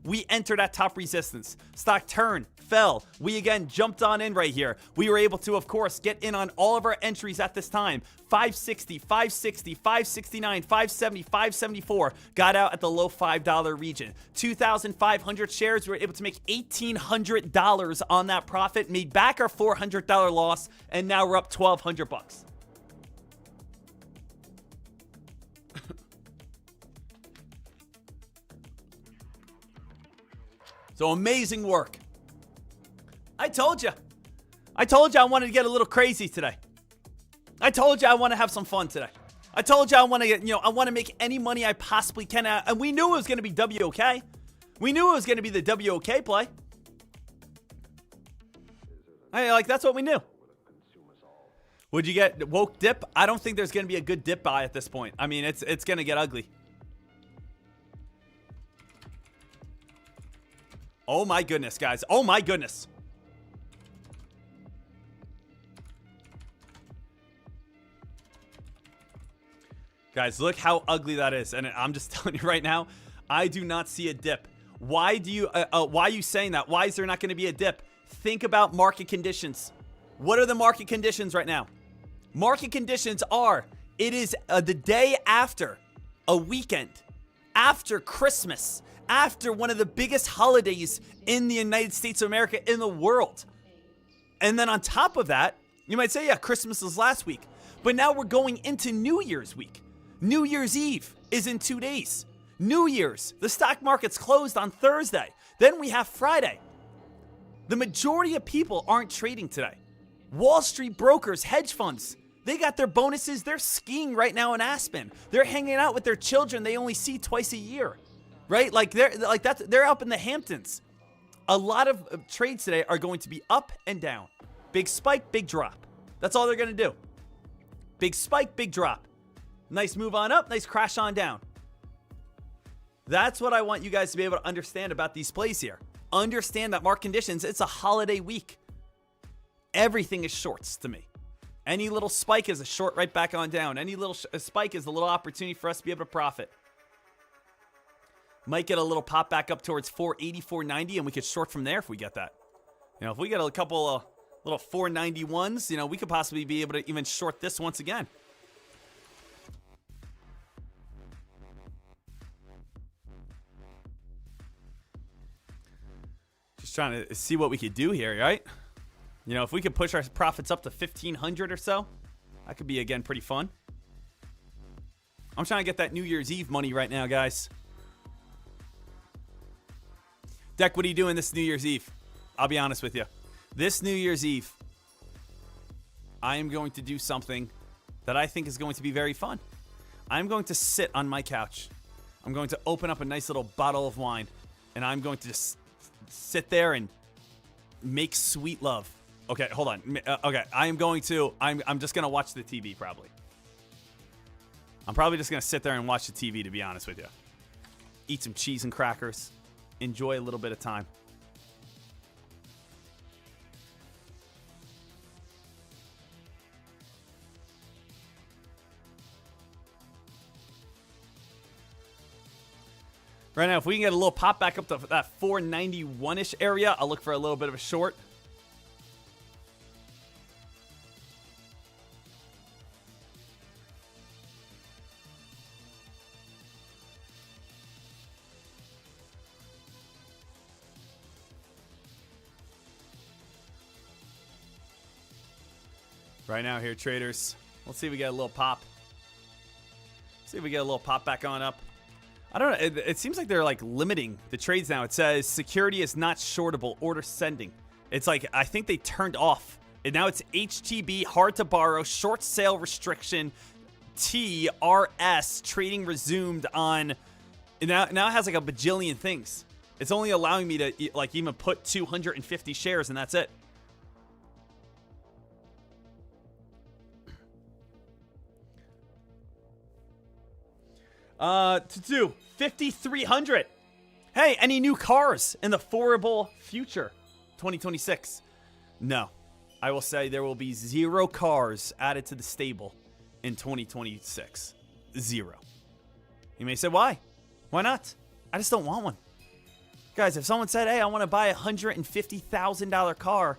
We entered at top resistance. Stock turn, fell. We again jumped on in right here. We were able to, of course, get in on all of our entries at this time. 560, 560, 569, 570, 574. Got out at the low $5 region. 2,500 shares. We were able to make $1,800 on that profit. Made back our $400 loss, and now we're up $1,200. So amazing work. I told you I wanted to get a little crazy today. I told you I want to have some fun today. I told you I want to get, I want to make any money I possibly can. And we knew it was going to be WOK. We knew it was going to be the WOK play. That's what we knew. Would you get woke dip? I don't think there's going to be a good dip buy at this point. I mean, it's going to get ugly. Oh my goodness, guys. Oh my goodness. Guys, look how ugly that is. And I'm just telling you right now, I do not see a dip. Why are you saying that? Why is there not going to be a dip? Think about market conditions. What are the market conditions right now? Market conditions are, it is the day after a weekend, after Christmas, after one of the biggest holidays in the United States of America, in the world. And then on top of that, you might say, yeah, Christmas was last week. But now we're going into New Year's week. New Year's Eve is in 2 days. New Year's, the stock market's closed on Thursday. Then we have Friday. The majority of people aren't trading today. Wall Street brokers, hedge funds, they got their bonuses. They're skiing right now in Aspen. They're hanging out with their children they only see twice a year, right? They're up in the Hamptons. A lot of trades today are going to be up and down. Big spike, big drop. That's all they're going to do. Big spike, big drop. Nice move on up, nice crash on down. That's what I want you guys to be able to understand about these plays here. Understand that market conditions, it's a holiday week. Everything is shorts to me. Any little spike is a short right back on down. Any little spike is a little opportunity for us to be able to profit. Might get a little pop back up towards 480, 490, and we could short from there if we get that. You know, if we get a couple of little 491s, you know, we could possibly be able to even short this once again. Just trying to see what we could do here, right? You know, if we could push our profits up to 1,500 or so, that could be, again, pretty fun. I'm trying to get that New Year's Eve money right now, guys. Deck, what are you doing this New Year's Eve? I'll be honest with you. This New Year's Eve, I am going to do something that I think is going to be very fun. I'm going to sit on my couch. I'm going to open up a nice little bottle of wine, and I'm going to just sit there and make sweet love. Okay, hold on. Okay, I'm just going to watch the TV probably. I'm probably just going to sit there and watch the TV, to be honest with you. Eat some cheese and crackers. Enjoy a little bit of time. Right now, if we can get a little pop back up to that 491-ish area, I'll look for a little bit of a short. Right now here, traders. Let's see if we get a little pop. See if we get a little pop back on up. I don't know. It seems like they're like limiting the trades now. It says security is not shortable. Order sending. It's like I think they turned off. And now it's HTB, hard to borrow, short sale restriction, TRS, trading resumed on. Now it has like a bajillion things. It's only allowing me to like even put 250 shares and that's it. To do 5,300. Hey, any new cars in the foreseeable future? 2026. No. I will say there will be 0 cars added to the stable in 2026. 0. You may say, why? Why not? I just don't want one. Guys, if someone said, hey, I want to buy a $150,000 car,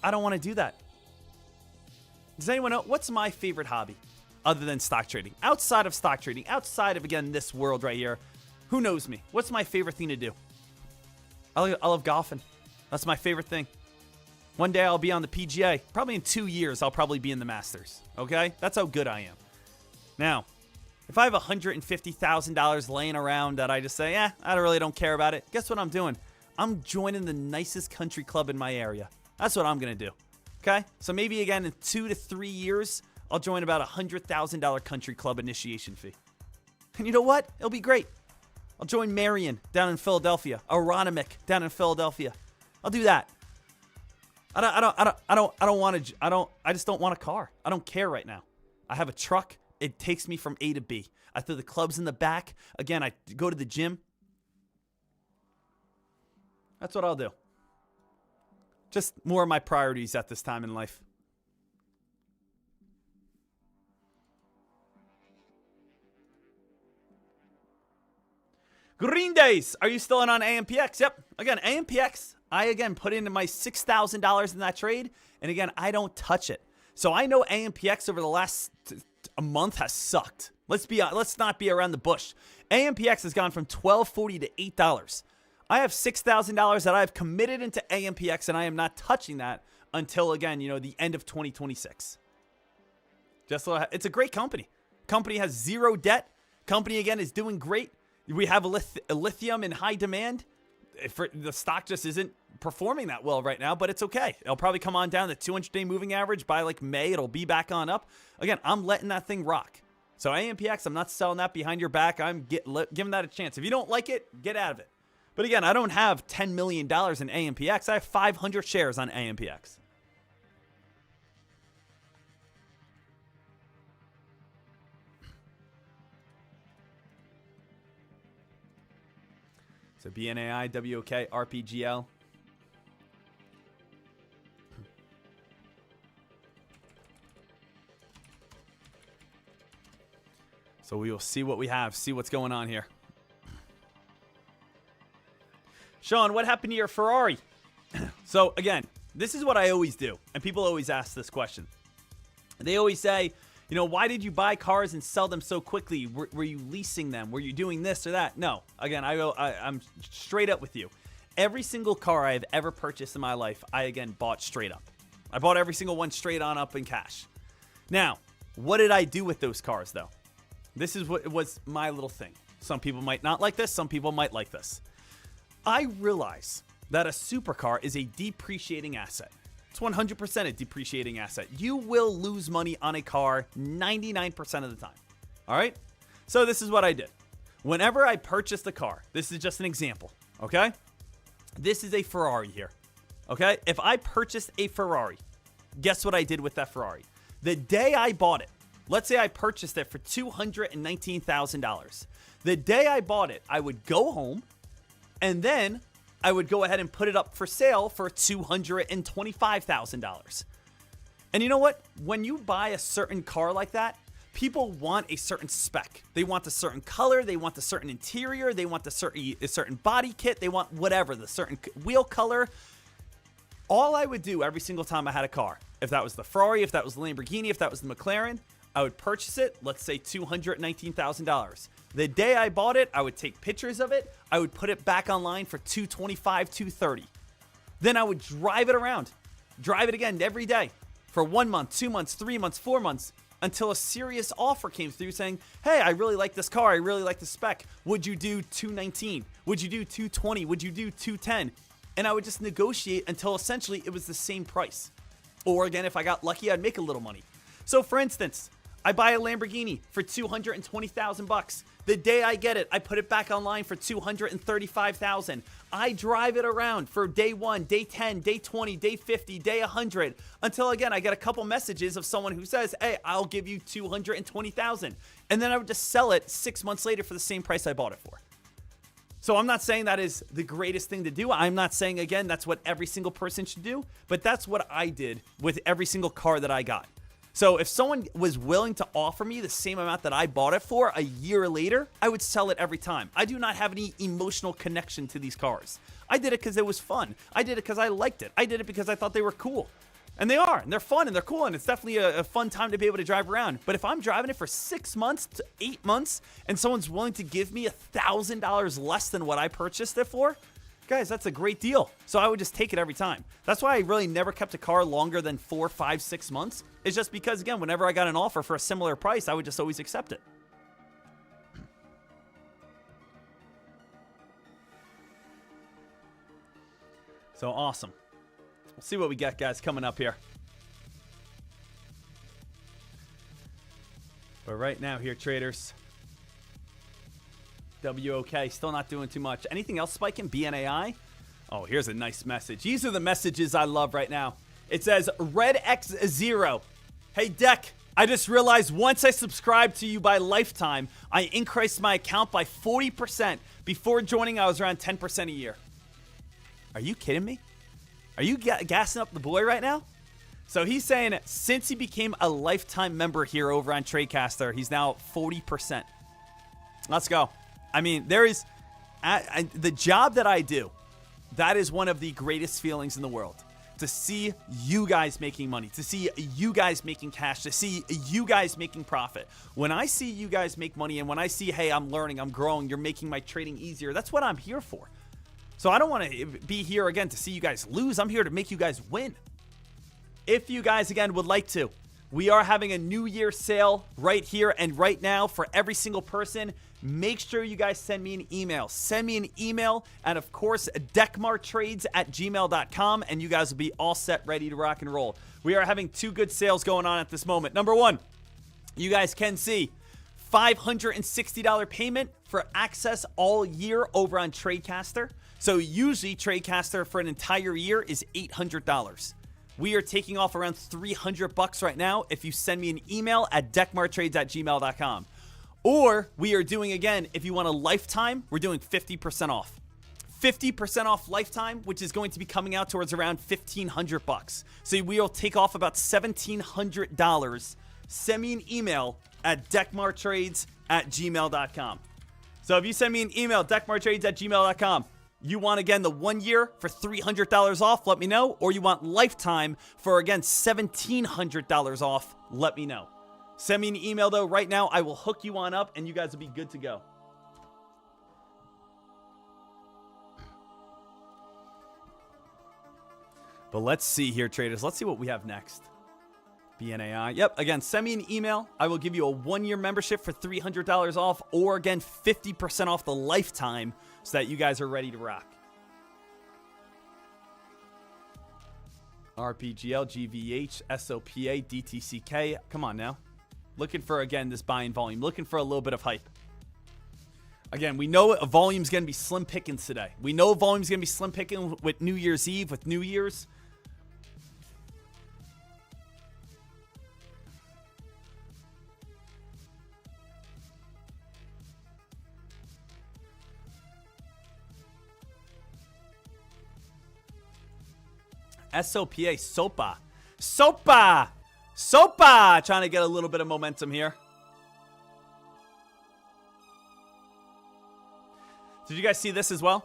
I don't want to do that. Does anyone know? What's my favorite hobby? Other than stock trading. Outside of stock trading, outside of, again, this world right here, who knows me? What's my favorite thing to do? I love golfing. That's my favorite thing. One day I'll be on the PGA. Probably in 2 years, I'll probably be in the Masters. Okay? That's how good I am. Now, if I have $150,000 laying around that I just say, I really don't care about it, guess what I'm doing? I'm joining the nicest country club in my area. That's what I'm going to do. Okay? So maybe, again, in 2 to 3 years, I'll join about $100,000 country club initiation fee. And you know what? It'll be great. I'll join Marion down in Philadelphia. Aronimick down in Philadelphia. I'll do that. I just don't want a car. I don't care right now. I have a truck. It takes me from A to B. I throw the clubs in the back. Again, I go to the gym. That's what I'll do. Just more of my priorities at this time in life. Green Days, are you still in on AMPX? Yep. Again, AMPX, I again put in my $6,000 in that trade, and again, I don't touch it. So I know AMPX over the last a month has sucked. Let's not be around the bush. AMPX has gone from $12.40 to $8. I have $6,000 that I've committed into AMPX, and I am not touching that until again, the end of 2026. It's a great company. Company has zero debt. Company again is doing great. We have a lithium in high demand. The stock just isn't performing that well right now, but it's okay. It'll probably come on down the 200-day moving average by like May. It'll be back on up. Again, I'm letting that thing rock. So AMPX, I'm not selling that behind your back. I'm giving that a chance. If you don't like it, get out of it. But again, I don't have $10 million in AMPX. I have 500 shares on AMPX. So BNAI, WOK, RPGL. So we will see what we have, see what's going on here. Sean, what happened to your Ferrari? So again, this is what I always do. And people always ask this question. They always say, why did you buy cars and sell them so quickly? Were you leasing them? Were you doing this or that? No. Again, I'm straight up with you. Every single car I have ever purchased in my life, I again bought straight up. I bought every single one straight on up in cash. Now, what did I do with those cars though? This is what was my little thing. Some people might not like this. Some people might like this. I realize that a supercar is a depreciating asset. It's 100% a depreciating asset. You will lose money on a car 99% of the time. All right? So this is what I did. Whenever I purchased a car, this is just an example, okay? This is a Ferrari here, okay? If I purchased a Ferrari, guess what I did with that Ferrari? The day I bought it, let's say I purchased it for $219,000. The day I bought it, I would go home, and then I would go ahead and put it up for sale for $225,000. And you know what? When you buy a certain car like that, people want a certain spec. They want a certain color. They want a certain interior. They want a certain body kit. They want whatever, the certain wheel color. All I would do every single time I had a car, if that was the Ferrari, if that was the Lamborghini, if that was the McLaren, I would purchase it, let's say $219,000. The day I bought it, I would take pictures of it. I would put it back online for $225,000, $230,000. Then I would drive it around, drive it again every day for 1 month, 2 months, 3 months, 4 months, until a serious offer came through saying, hey, I really like this car. I really like the spec. Would you do $219,000? Would you do $220,000? Would you do $210,000? And I would just negotiate until essentially it was the same price. Or again, if I got lucky, I'd make a little money. So for instance, I buy a Lamborghini for $220,000. The day I get it, I put it back online for $235,000. I drive it around for day 1, day 10, day 20, day 50, day 100, until again, I get a couple messages of someone who says, hey, I'll give you $220,000. And then I would just sell it 6 months later for the same price I bought it for. So I'm not saying that is the greatest thing to do. I'm not saying, again, that's what every single person should do, but that's what I did with every single car that I got. So if someone was willing to offer me the same amount that I bought it for a year later, I would sell it every time. I do not have any emotional connection to these cars. I did it because it was fun. I did it because I liked it. I did it because I thought they were cool. And they are, and they're fun, and they're cool, and it's definitely a fun time to be able to drive around. But if I'm driving it for 6 months to 8 months, and someone's willing to give me $1,000 less than what I purchased it for, guys, that's a great deal. So I would just take it every time. That's why I really never kept a car longer than 4, 5, 6 months. It's just because, again, whenever I got an offer for a similar price, I would just always accept it. So awesome. We'll see what we got, guys, coming up here. But right now here, traders, WOK, still not doing too much. Anything else spiking? BNAI? Oh, here's a nice message. These are the messages I love right now. It says, Red X0. Hey, Deck, I just realized once I subscribed to you by lifetime, I increased my account by 40%. Before joining, I was around 10% a year. Are you kidding me? Are you gassing up the boy right now? So he's saying since he became a lifetime member here over on Tradecaster, he's now 40%. Let's go. I mean, there is The job that I do, that is one of the greatest feelings in the world. To see you guys making money, to see you guys making cash, to see you guys making profit. When I see you guys make money and when I see, hey, I'm learning, I'm growing, you're making my trading easier, that's what I'm here for. So I don't want to be here again to see you guys lose. I'm here to make you guys win. If you guys, again, would like to, we are having a New Year sale right here and right now for every single person. Make sure you guys send me an email. Send me an email and, of course, deckmartrades@gmail.com, and you guys will be all set, ready to rock and roll. We are having 2 good sales going on at this moment. Number 1, you guys can see $560 payment for access all year over on Tradecaster. So usually Tradecaster for an entire year is $800. We are taking off around $300 right now if you send me an email at deckmartrades@gmail.com. Or we are doing, again, if you want a lifetime, we're doing 50% off. 50% off lifetime, which is going to be coming out towards around $1,500. So we will take off about $1,700. Send me an email at deckmartrades@gmail.com. So if you send me an email, deckmartrades@gmail.com, you want, again, the 1 year for $300 off, let me know. Or you want lifetime for, again, $1,700 off, let me know. Send me an email, though, right now. I will hook you on up, and you guys will be good to go. But let's see here, traders. Let's see what we have next. BNAI. Yep, again, send me an email. I will give you a 1-year membership for $300 off, or, again, 50% off the lifetime so that you guys are ready to rock. RPGL, GVH, SOPA, DTCK. Come on now. Looking for, again, this buying volume. Looking for a little bit of hype. Again, we know a volume's going to be slim pickings today. We know volume's going to be slim picking with New Year's Eve, with New Year's. SOPA, SOPA. SOPA! SOPA! Trying to get a little bit of momentum here. Did you guys see this as well?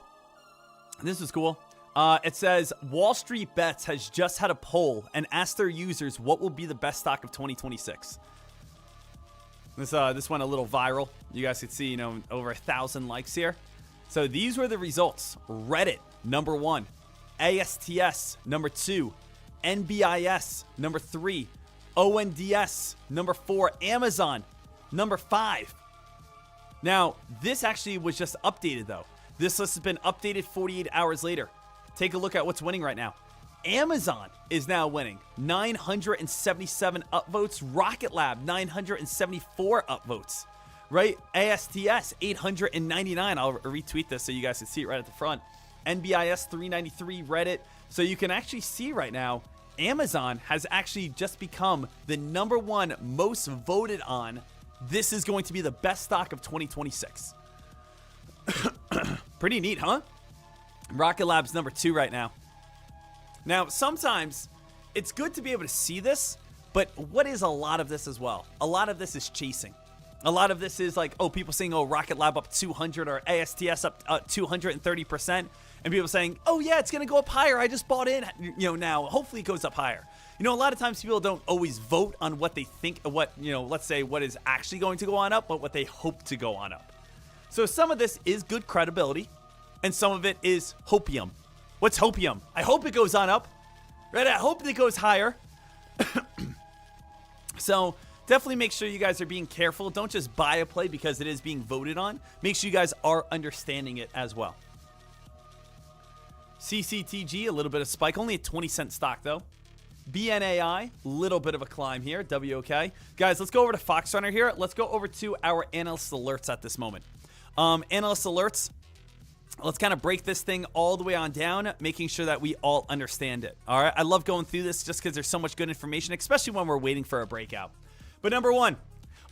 This is cool. It says, Wall Street Bets has just had a poll and asked their users what will be the best stock of 2026. This went a little viral. You guys could see, over 1,000 likes here. So these were the results. Reddit, number 1. ASTS, number 2. NBIS, number 3. ONDS, number 4. Amazon, number 5. Now, this actually was just updated, though. This list has been updated 48 hours later. Take a look at what's winning right now. Amazon is now winning. 977 upvotes. Rocket Lab, 974 upvotes. Right? ASTS, 899. I'll retweet this so you guys can see it right at the front. NBIS, 393. Reddit. So you can actually see right now, Amazon has actually just become the number 1 most voted on. This is going to be the best stock of 2026. Pretty neat, huh? Rocket Lab's number 2 right now. Now, sometimes it's good to be able to see this, but what is a lot of this as well? A lot of this is chasing. A lot of this is like, people saying, Rocket Lab up 200 or ASTS up 230%. And people saying, yeah, it's going to go up higher. I just bought in, now. Hopefully it goes up higher. A lot of times people don't always vote on what they think, let's say what is actually going to go on up, but what they hope to go on up. So some of this is good credibility, and some of it is hopium. What's hopium? I hope it goes on up, right? I hope it goes higher. So definitely make sure you guys are being careful. Don't just buy a play because it is being voted on. Make sure you guys are understanding it as well. CCTG, a little bit of spike. Only a 20-cent stock, though. BNAI, little bit of a climb here. WOK. Guys, let's go over to Fox Runner here. Let's go over to our analyst alerts at this moment. Analyst alerts. Let's kind of break this thing all the way on down, making sure that we all understand it. All right. I love going through this just because there's so much good information, especially when we're waiting for a breakout. But number 1,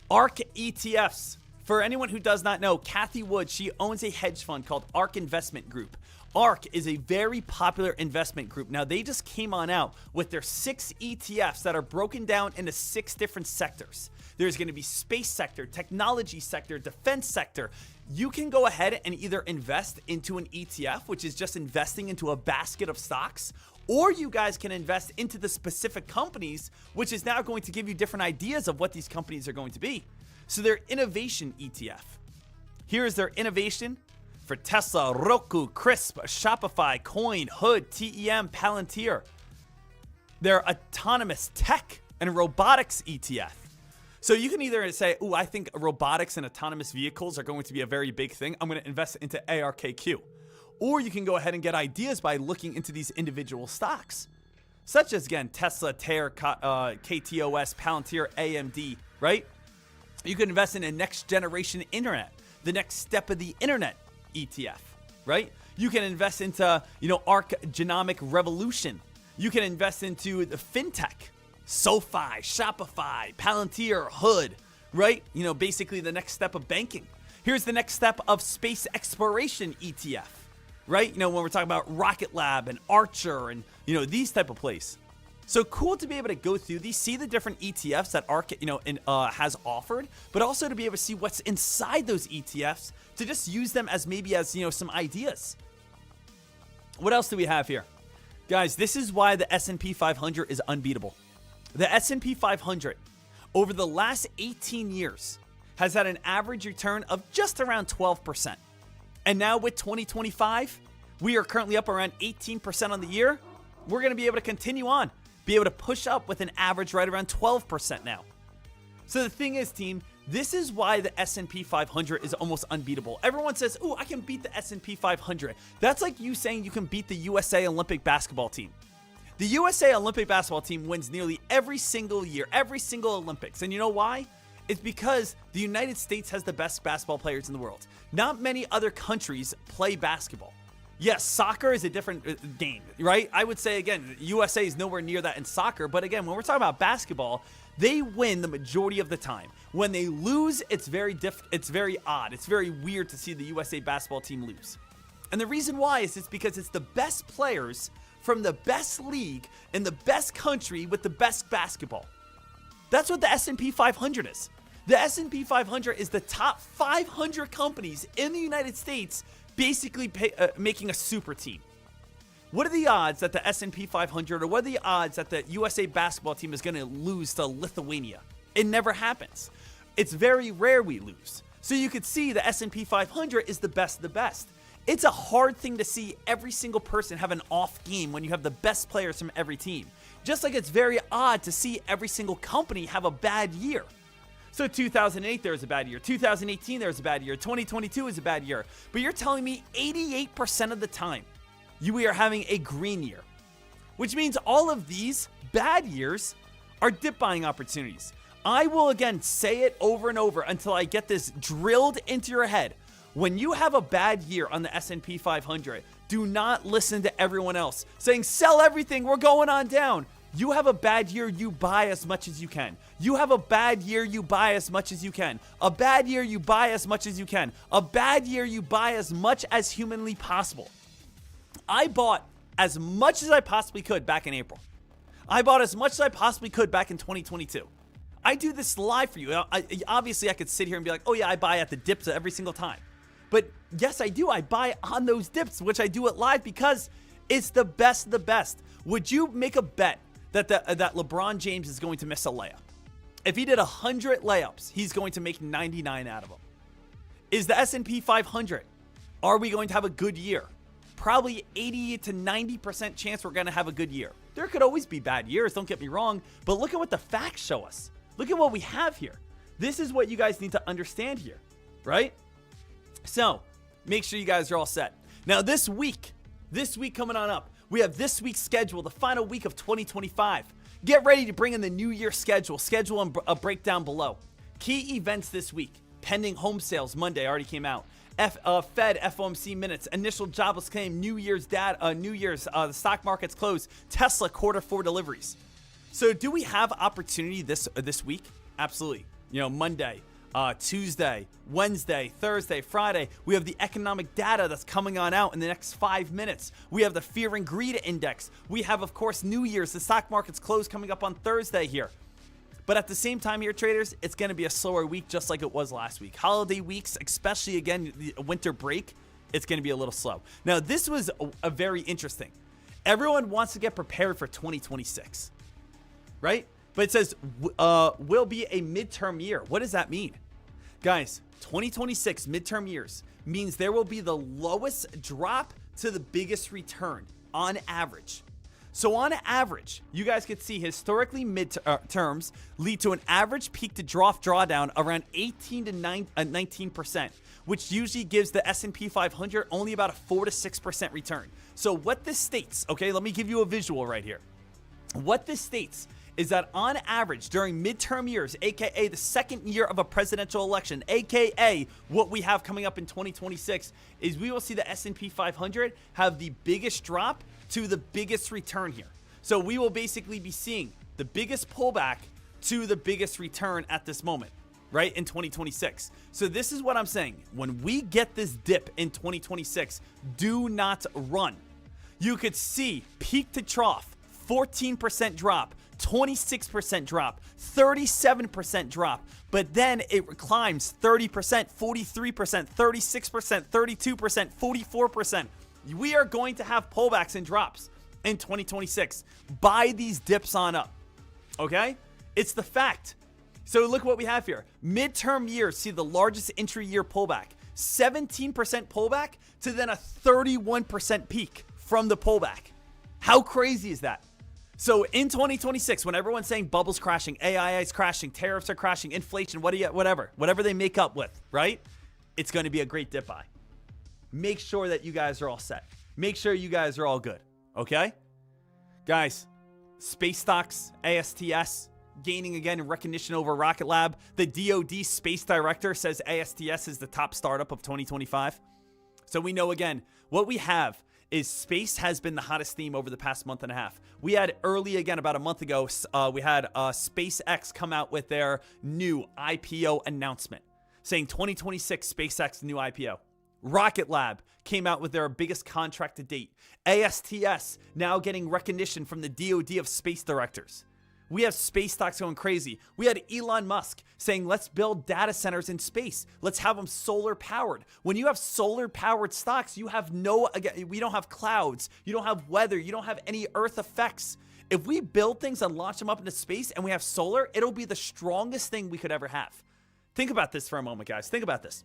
ARK ETFs. For anyone who does not know, Kathy Wood, she owns a hedge fund called ARK Investment Group. ARK is a very popular investment group. Now, they just came on out with their 6 ETFs that are broken down into 6 different sectors. There's going to be space sector, technology sector, defense sector. You can go ahead and either invest into an ETF, which is just investing into a basket of stocks, or you guys can invest into the specific companies, which is now going to give you different ideas of what these companies are going to be. So their innovation ETF. Here is their innovation for Tesla, Roku, Crisp, Shopify, Coin, Hood, TEM, Palantir. Their autonomous tech and robotics ETF. So you can either say, oh, I think robotics and autonomous vehicles are going to be a very big thing. I'm going to invest into ARKQ. Or you can go ahead and get ideas by looking into these individual stocks, such as, again, Tesla, TER, KTOS, Palantir, AMD, right? You can invest in a next generation internet, the next step of the internet ETF, right? You can invest into, Arc Genomic Revolution. You can invest into the fintech, SoFi, Shopify, Palantir, Hood, right? Basically the next step of banking. Here's the next step of space exploration ETF, right? When we're talking about Rocket Lab and Archer and, these type of plays. So cool to be able to go through these, see the different ETFs that ARK, has offered, but also to be able to see what's inside those ETFs to just use them as maybe as, some ideas. What else do we have here? Guys, this is why the S&P 500 is unbeatable. The S&P 500 over the last 18 years has had an average return of just around 12%. And now with 2025, we are currently up around 18% on the year. We're going to be able to continue on, be able to push up with an average right around 12% now. So the thing is, team, this is why the S&P 500 is almost unbeatable. Everyone says, oh, I can beat the S&P 500. That's like you saying you can beat the USA Olympic basketball team. The USA Olympic basketball team wins nearly every single year, every single Olympics. And you know why? It's because the United States has the best basketball players in the world. Not many other countries play basketball. Yes, soccer is a different game, right? I would say, again, USA is nowhere near that in soccer. But again, when we're talking about basketball, they win the majority of the time. When they lose, it's very odd. It's very weird to see the USA basketball team lose. And the reason why is it's because it's the best players from the best league in the best country with the best basketball. That's what the S&P 500 is. The S&P 500 is the top 500 companies in the United States basically making a super team. What are the odds that the S&P 500 or what are the odds that the USA basketball team is going to lose to Lithuania? It never happens. It's very rare we lose. So you could see the S&P 500 is the best of the best. It's a hard thing to see every single person have an off game when you have the best players from every team. Just like it's very odd to see every single company have a bad year. So 2008, there was a bad year. 2018, there was a bad year. 2022 is a bad year. But you're telling me 88% of the time, we are having a green year. Which means all of these bad years are dip buying opportunities. I will again say it over and over until I get this drilled into your head. When you have a bad year on the S&P 500, do not listen to everyone else saying, sell everything, we're going on down. You have a bad year, you buy as much as you can. You have a bad year, you buy as much as you can. A bad year, you buy as much as you can. A bad year, you buy as much as humanly possible. I bought as much as I possibly could back in April. I bought as much as I possibly could back in 2022. I do this live for you. Obviously, I could sit here and be like, oh yeah, I buy at the dips every single time. But yes, I do. I buy on those dips, which I do it live because it's the best of the best. Would you make a bet that LeBron James is going to miss a layup? If he did 100 layups, he's going to make 99 out of them. Is the S&P 500, are we going to have a good year? Probably 80 to 90% chance we're going to have a good year. There could always be bad years, don't get me wrong, but look at what the facts show us. Look at what we have here. This is what you guys need to understand here, right? So, make sure you guys are all set. Now, this week coming on up, we have this week's schedule, the final week of 2025. Get ready to bring in the New Year schedule and a breakdown below. Key events this week: pending home sales Monday already came out. Fed FOMC minutes, initial jobless claim, New Year's the stock market's closed, Tesla Q4 deliveries. So, do we have opportunity this week? Absolutely. Monday, Tuesday, Wednesday, Thursday, Friday. We have the economic data that's coming on out in the next 5 minutes. We have the fear and greed index. We have, of course, New Year's. The stock market's closed coming up on Thursday here. But at the same time here, traders, it's going to be a slower week just like it was last week. Holiday weeks, especially, again, the winter break, it's going to be a little slow. Now, this was a very interesting. Everyone wants to get prepared for 2026, right? But it says will be a midterm year. What does that mean? Guys, 2026 midterm years means there will be the lowest drop to the biggest return on average. So on average, you guys could see historically midterms lead to an average peak to drop drawdown around 18 to 19%, which usually gives the S&P 500 only about a 4 to 6% return. So what this states, okay, let me give you a visual right here. What this states is that on average during midterm years, aka the second year of a presidential election, aka what we have coming up in 2026, is we will see the S&P 500 have the biggest drop to the biggest return here. So we will basically be seeing the biggest pullback to the biggest return at this moment, right, in 2026. So this is what I'm saying. When we get this dip in 2026, do not run. You could see peak to trough, 14% drop, 26% drop, 37% drop, but then it climbs 30%, 43%, 36%, 32%, 44%. We are going to have pullbacks and drops in 2026. Buy these dips on up, okay? It's the fact. So look what we have here. Midterm years see the largest intra-year pullback, 17% pullback to then a 31% peak from the pullback. How crazy is that? So in 2026, when everyone's saying bubbles crashing, AI is crashing, tariffs are crashing, inflation, whatever they make up with, right? It's going to be a great dip buy. Make sure that you guys are all set. Make sure you guys are all good, okay? Guys, space stocks, ASTS, gaining again in recognition over Rocket Lab. The DoD space director says ASTS is the top startup of 2025. So we know again, what we have is space has been the hottest theme over the past month and a half. We had early, again, about a month ago, we had SpaceX come out with their new IPO announcement saying 2026 SpaceX new IPO. Rocket Lab came out with their biggest contract to date. ASTS now getting recognition from the DoD of space directors. We have space stocks going crazy. We had Elon Musk saying, let's build data centers in space. Let's have them solar powered. When you have solar powered stocks, you have we don't have clouds. You don't have weather. You don't have any earth effects. If we build things and launch them up into space and we have solar, it'll be the strongest thing we could ever have. Think about this for a moment, guys. Think about this.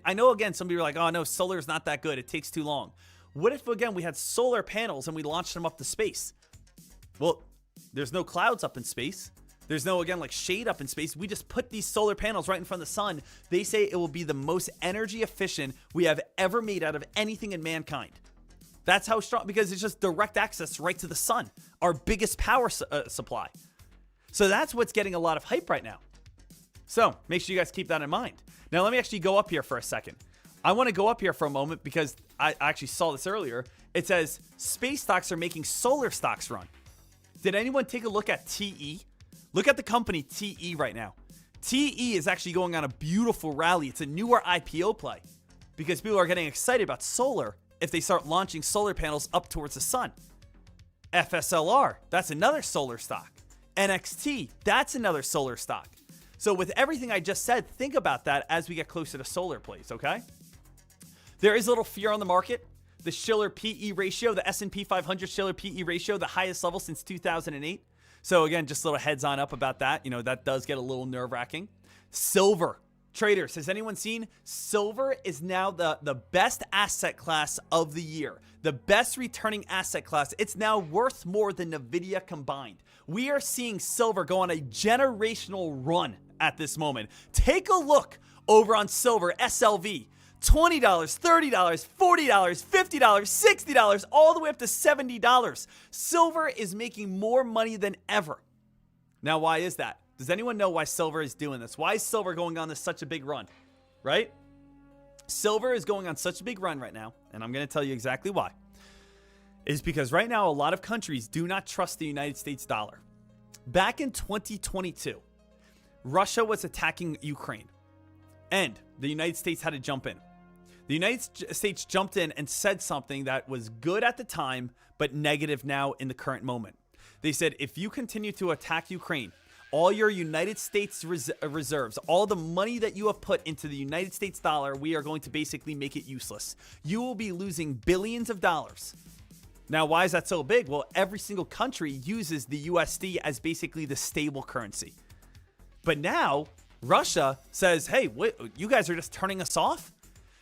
I know, again, some people are like, oh no, solar is not that good. It takes too long. What if, again, we had solar panels and we launched them up to space? Well, there's no clouds up in space. There's no, again, like shade up in space. We just put these solar panels right in front of the sun. They say it will be the most energy efficient we have ever made out of anything in mankind. That's how strong, because it's just direct access right to the sun, our biggest power supply. So that's what's getting a lot of hype right now. So make sure you guys keep that in mind. Now, let me actually go up here for a second. I want to go up here for a moment because I actually saw this earlier. It says space stocks are making solar stocks run. Did anyone take a look at TE? Look at the company TE right now. TE is actually going on a beautiful rally. It's a newer IPO play because people are getting excited about solar if they start launching solar panels up towards the sun. FSLR, that's another solar stock. NXT, that's another solar stock. So with everything I just said, think about that as we get closer to solar plays, okay? There is a little fear on the market. The Shiller PE ratio, the S&P 500 Shiller PE ratio, the highest level since 2008. So again, just a little heads on up about that. You know, that does get a little nerve-wracking. Silver. Traders, has anyone seen? Silver is now the best asset class of the year. The best returning asset class. It's now worth more than NVIDIA combined. We are seeing silver go on a generational run at this moment. Take a look over on silver, SLV. $20, $30, $40, $50, $60, all the way up to $70. Silver is making more money than ever. Now, why is that? Does anyone know why silver is doing this? Why is silver going on such a big run, right? Silver is going on such a big run right now, and I'm going to tell you exactly why. It's because right now, a lot of countries do not trust the United States dollar. Back in 2022, Russia was attacking Ukraine, and the United States had to jump in. The United States jumped in and said something that was good at the time, but negative now in the current moment. They said, if you continue to attack Ukraine, all your United States reserves, all the money that you have put into the United States dollar, we are going to basically make it useless. You will be losing billions of dollars. Now, why is that so big? Well, every single country uses the USD as basically the stable currency. But now, Russia says, hey, wait, you guys are just turning us off?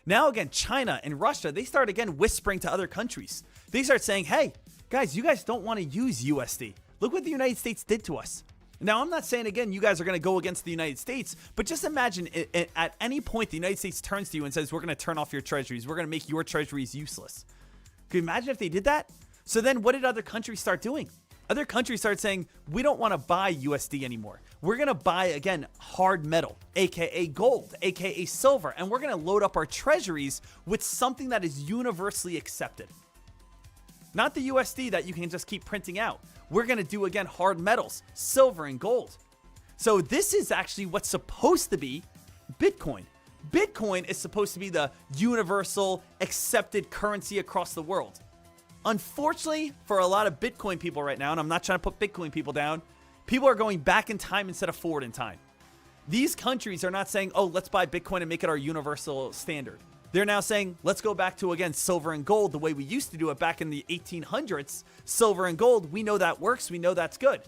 Now, again, China and Russia, they start again whispering to other countries. They start saying, hey, guys, you guys don't want to use USD. Look what the United States did to us. Now, I'm not saying, again, you guys are going to go against the United States, but just imagine at any point the United States turns to you and says, we're going to turn off your treasuries. We're going to make your treasuries useless. Can you imagine if they did that? So then what did other countries start doing? Other countries start saying, we don't want to buy USD anymore. We're going to buy, again, hard metal, aka gold, aka silver, and we're going to load up our treasuries with something that is universally accepted. Not the USD that you can just keep printing out. We're going to do, again, hard metals, silver and gold. So this is actually what's supposed to be Bitcoin. Bitcoin is supposed to be the universal accepted currency across the world. Unfortunately, for a lot of Bitcoin people right now, and I'm not trying to put Bitcoin people down, people are going back in time instead of forward in time. These countries are not saying, oh, let's buy Bitcoin and make it our universal standard. They're now saying, let's go back to, again, silver and gold the way we used to do it back in the 1800s. Silver and gold, we know that works. We know that's good.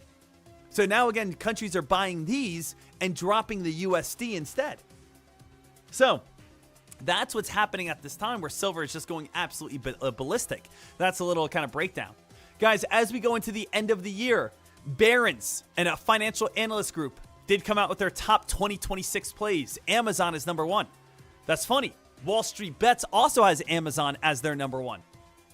So now, again, countries are buying these and dropping the USD instead. So that's what's happening at this time where silver is just going absolutely ballistic. That's a little kind of breakdown. Guys, as we go into the end of the year, Barron's and a financial analyst group did come out with their top 2026 plays. Amazon is number one. That's funny. Wall Street Bets also has Amazon as their number one.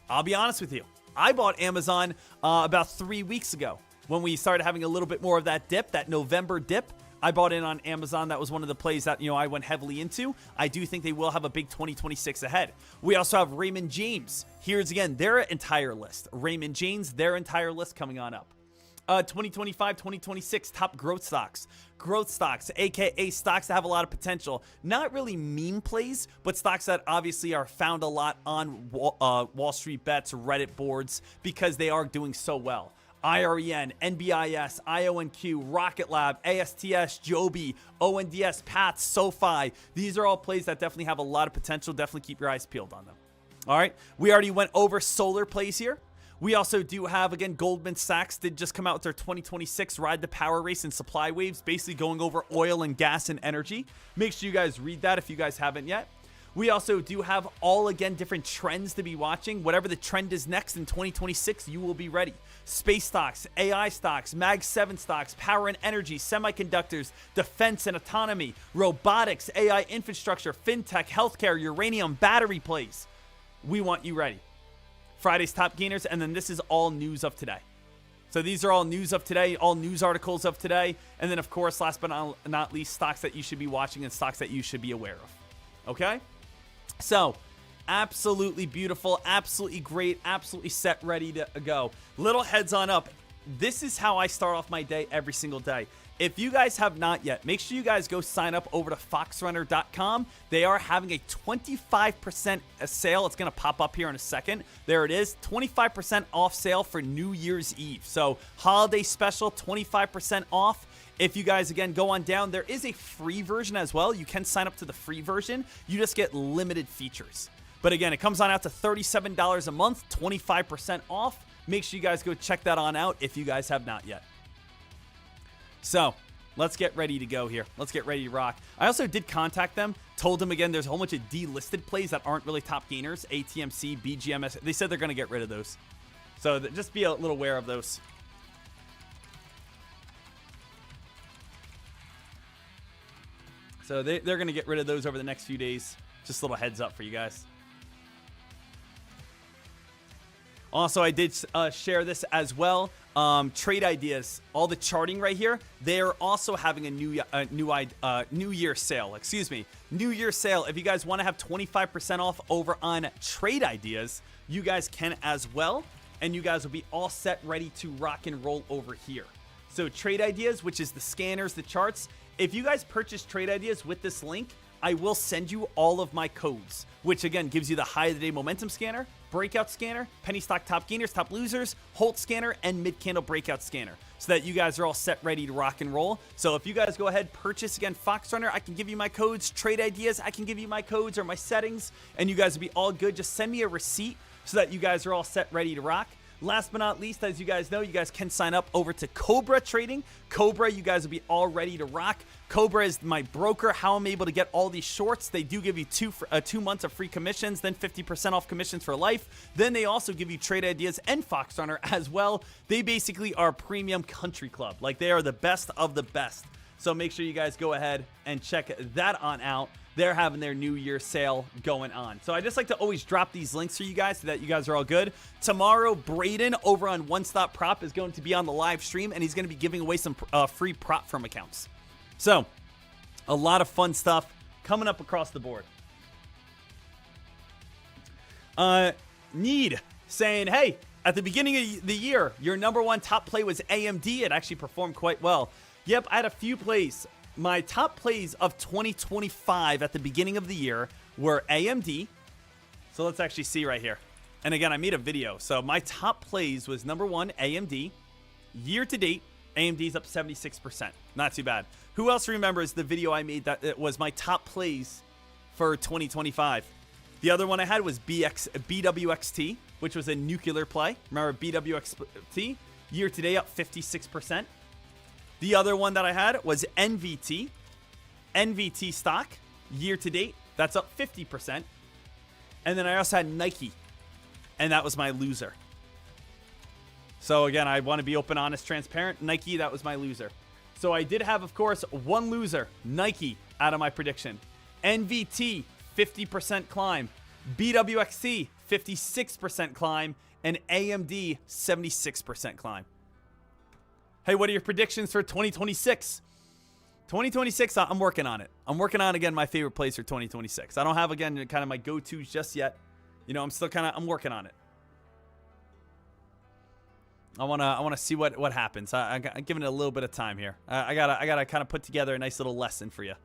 I'll be honest with you. I bought Amazon about 3 weeks ago when we started having a little bit more of that dip, that November dip. I bought in on Amazon. That was one of the plays that, I went heavily into. I do think they will have a big 2026 ahead. We also have Raymond James. Here's again their entire list. Raymond James, their entire list coming on up. 2025, 2026 top growth stocks. Growth stocks, aka stocks that have a lot of potential. Not really meme plays, but stocks that obviously are found a lot on Wall Street Bets, Reddit boards, because they are doing so well. IREN, NBIS, IONQ, Rocket Lab, ASTS, Joby, ONDS, PATH, SoFi. These are all plays that definitely have a lot of potential. Definitely keep your eyes peeled on them. All right, we already went over solar plays here. We also do have, again, Goldman Sachs did just come out with their 2026 Ride the Power Race and Supply Waves, basically going over oil and gas and energy. Make sure you guys read that if you guys haven't yet. We also do have all, again, different trends to be watching. Whatever the trend is next in 2026, you will be ready. Space stocks, AI stocks, Mag 7 stocks, power and energy, semiconductors, defense and autonomy, robotics, AI infrastructure, fintech, healthcare, uranium, battery plays. We want you ready. Friday's top gainers, and then this is all news of today. So these are all news of today, all news articles of today, and then, of course, last but not least, stocks that you should be watching and stocks that you should be aware of. Okay? So, absolutely beautiful, absolutely great, absolutely set, ready to go. Little heads on up. This is how I start off my day every single day. If you guys have not yet, make sure you guys go sign up over to foxrunner.com. They are having a 25% sale. It's going to pop up here in a second. There it is, 25% off sale for New Year's Eve. So holiday special, 25% off. If you guys, again, go on down, there is a free version as well. You can sign up to the free version. You just get limited features. But again, it comes on out to $37 a month, 25% off. Make sure you guys go check that on out if you guys have not yet. So, let's get ready to go here. Let's get ready to rock. I also did contact them, told them again there's a whole bunch of delisted plays that aren't really top gainers, ATMC, BGMS. They said they're going to get rid of those. So, just be a little aware of those. So, they're going to get rid of those over the next few days. Just a little heads up for you guys. Also, I did share this as well. Trade ideas, all the charting right here. They are also having a New Year sale. Excuse me, New Year sale. If you guys want to have 25% off over on trade ideas, you guys can as well, and you guys will be all set, ready to rock and roll over here. So trade ideas, which is the scanners, the charts. If you guys purchase trade ideas with this link, I will send you all of my codes, which again gives you the high of the day momentum scanner, breakout scanner, penny stock top gainers, top losers, Holt scanner, and mid candle breakout scanner, so that you guys are all set, ready to rock and roll. So if you guys go ahead, purchase again Fox Runner, I can give you my codes. Trade ideas, I can give you my codes or my settings, and you guys will be all good. Just send me a receipt so that you guys are all set, ready to rock. Last but not least, as you guys know, you guys can sign up over to Cobra Trading. Cobra, you guys will be all ready to rock. Cobra is my broker, how I'm able to get all these shorts. They do give you 2 months of free commissions, then 50% off commissions for life. Then they also give you trade ideas and Fox Runner as well. They basically are a premium country club. Like, they are the best of the best. So make sure you guys go ahead and check that on out. They're having their New Year sale going on. So I just like to always drop these links for you guys so that you guys are all good. Tomorrow, Braden over on One Stop Prop is going to be on the live stream, and he's going to be giving away some free prop firm accounts. So a lot of fun stuff coming up across the board. Need saying, hey, at the beginning of the year, your #1 top play was AMD. It actually performed quite well. Yep, I had a few plays. My top plays of 2025 at the beginning of the year were AMD. So let's actually see right here. And again, I made a video. So my top plays was #1, AMD. Year to date, AMD's up 76%. Not too bad. Who else remembers the video I made that it was my top plays for 2025? The other one I had was BWXT, which was a nuclear play. Remember BWXT? Year to date, up 56%. The other one that I had was NVT. NVT stock, year to date, that's up 50%. And then I also had Nike, and that was my loser. So again, I want to be open, honest, transparent. Nike, that was my loser. So I did have, of course, one loser, Nike, out of my prediction. NVT, 50% climb. BWXT, 56% climb. And AMD, 76% climb. Hey, what are your predictions for 2026? 2026, I'm working on it. I'm working on, again, my favorite plays for 2026. I don't have, again, kind of my go-tos just yet. You know, I'm working on it. I wanna see what happens. I'm giving it a little bit of time here. I gotta kind of put together a nice little lesson for you.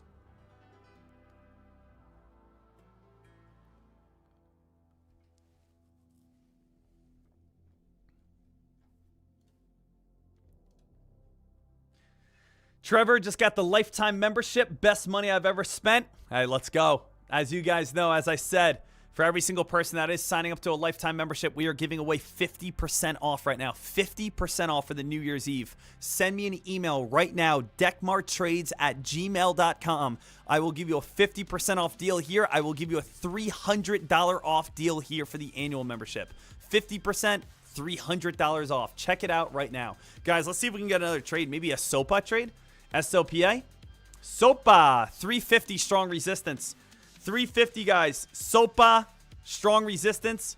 Trevor just got the lifetime membership. Best money I've ever spent. All right, let's go. As you guys know, as I said, for every single person that is signing up to a lifetime membership, we are giving away 50% off right now. 50% off for the New Year's Eve. Send me an email right now, deckmartrades@gmail.com. I will give you a 50% off deal here. I will give you a $300 off deal here for the annual membership. 50%, $300 off. Check it out right now. Guys, let's see if we can get another trade. Maybe a SOPA trade. SOPA. SOPA. 350 strong resistance. 350, guys. SOPA. Strong resistance.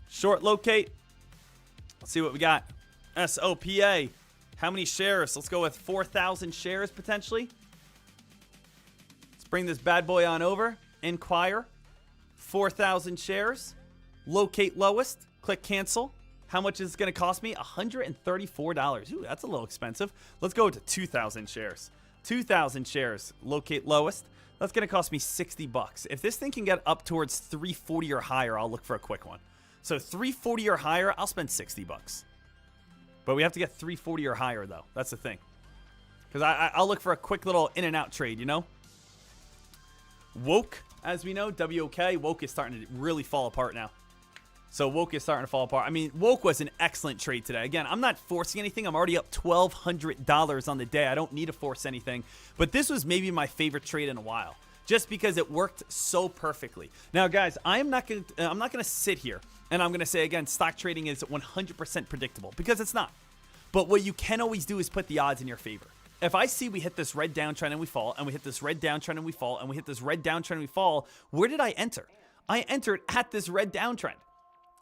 Short locate. Let's see what we got. SOPA. How many shares? Let's go with 4,000 shares potentially. Let's bring this bad boy on over. Inquire. 4,000 shares. Locate lowest. Click cancel. How much is it going to cost me? $134. Ooh, that's a little expensive. Let's go to 2,000 shares. 2,000 shares. Locate lowest. That's going to cost me $60. If this thing can get up towards 340 or higher, I'll look for a quick one. So 340 or higher, I'll spend $60. But we have to get 340 or higher, though. That's the thing. Because I'll look for a quick little in and out trade, you know? Woke, as we know, WOK. Woke is starting to really fall apart now. So Woke is starting to fall apart. I mean, Woke was an excellent trade today. Again, I'm not forcing anything. I'm already up $1,200 on the day. I don't need to force anything. But this was maybe my favorite trade in a while, just because it worked so perfectly. Now, guys, I'm not gonna sit here and I'm gonna say again, stock trading is 100% predictable, because it's not. But what you can always do is put the odds in your favor. If I see we hit this red downtrend and we fall, and we hit this red downtrend and we fall, and we hit this red downtrend and we fall, where did I enter? I entered at this red downtrend.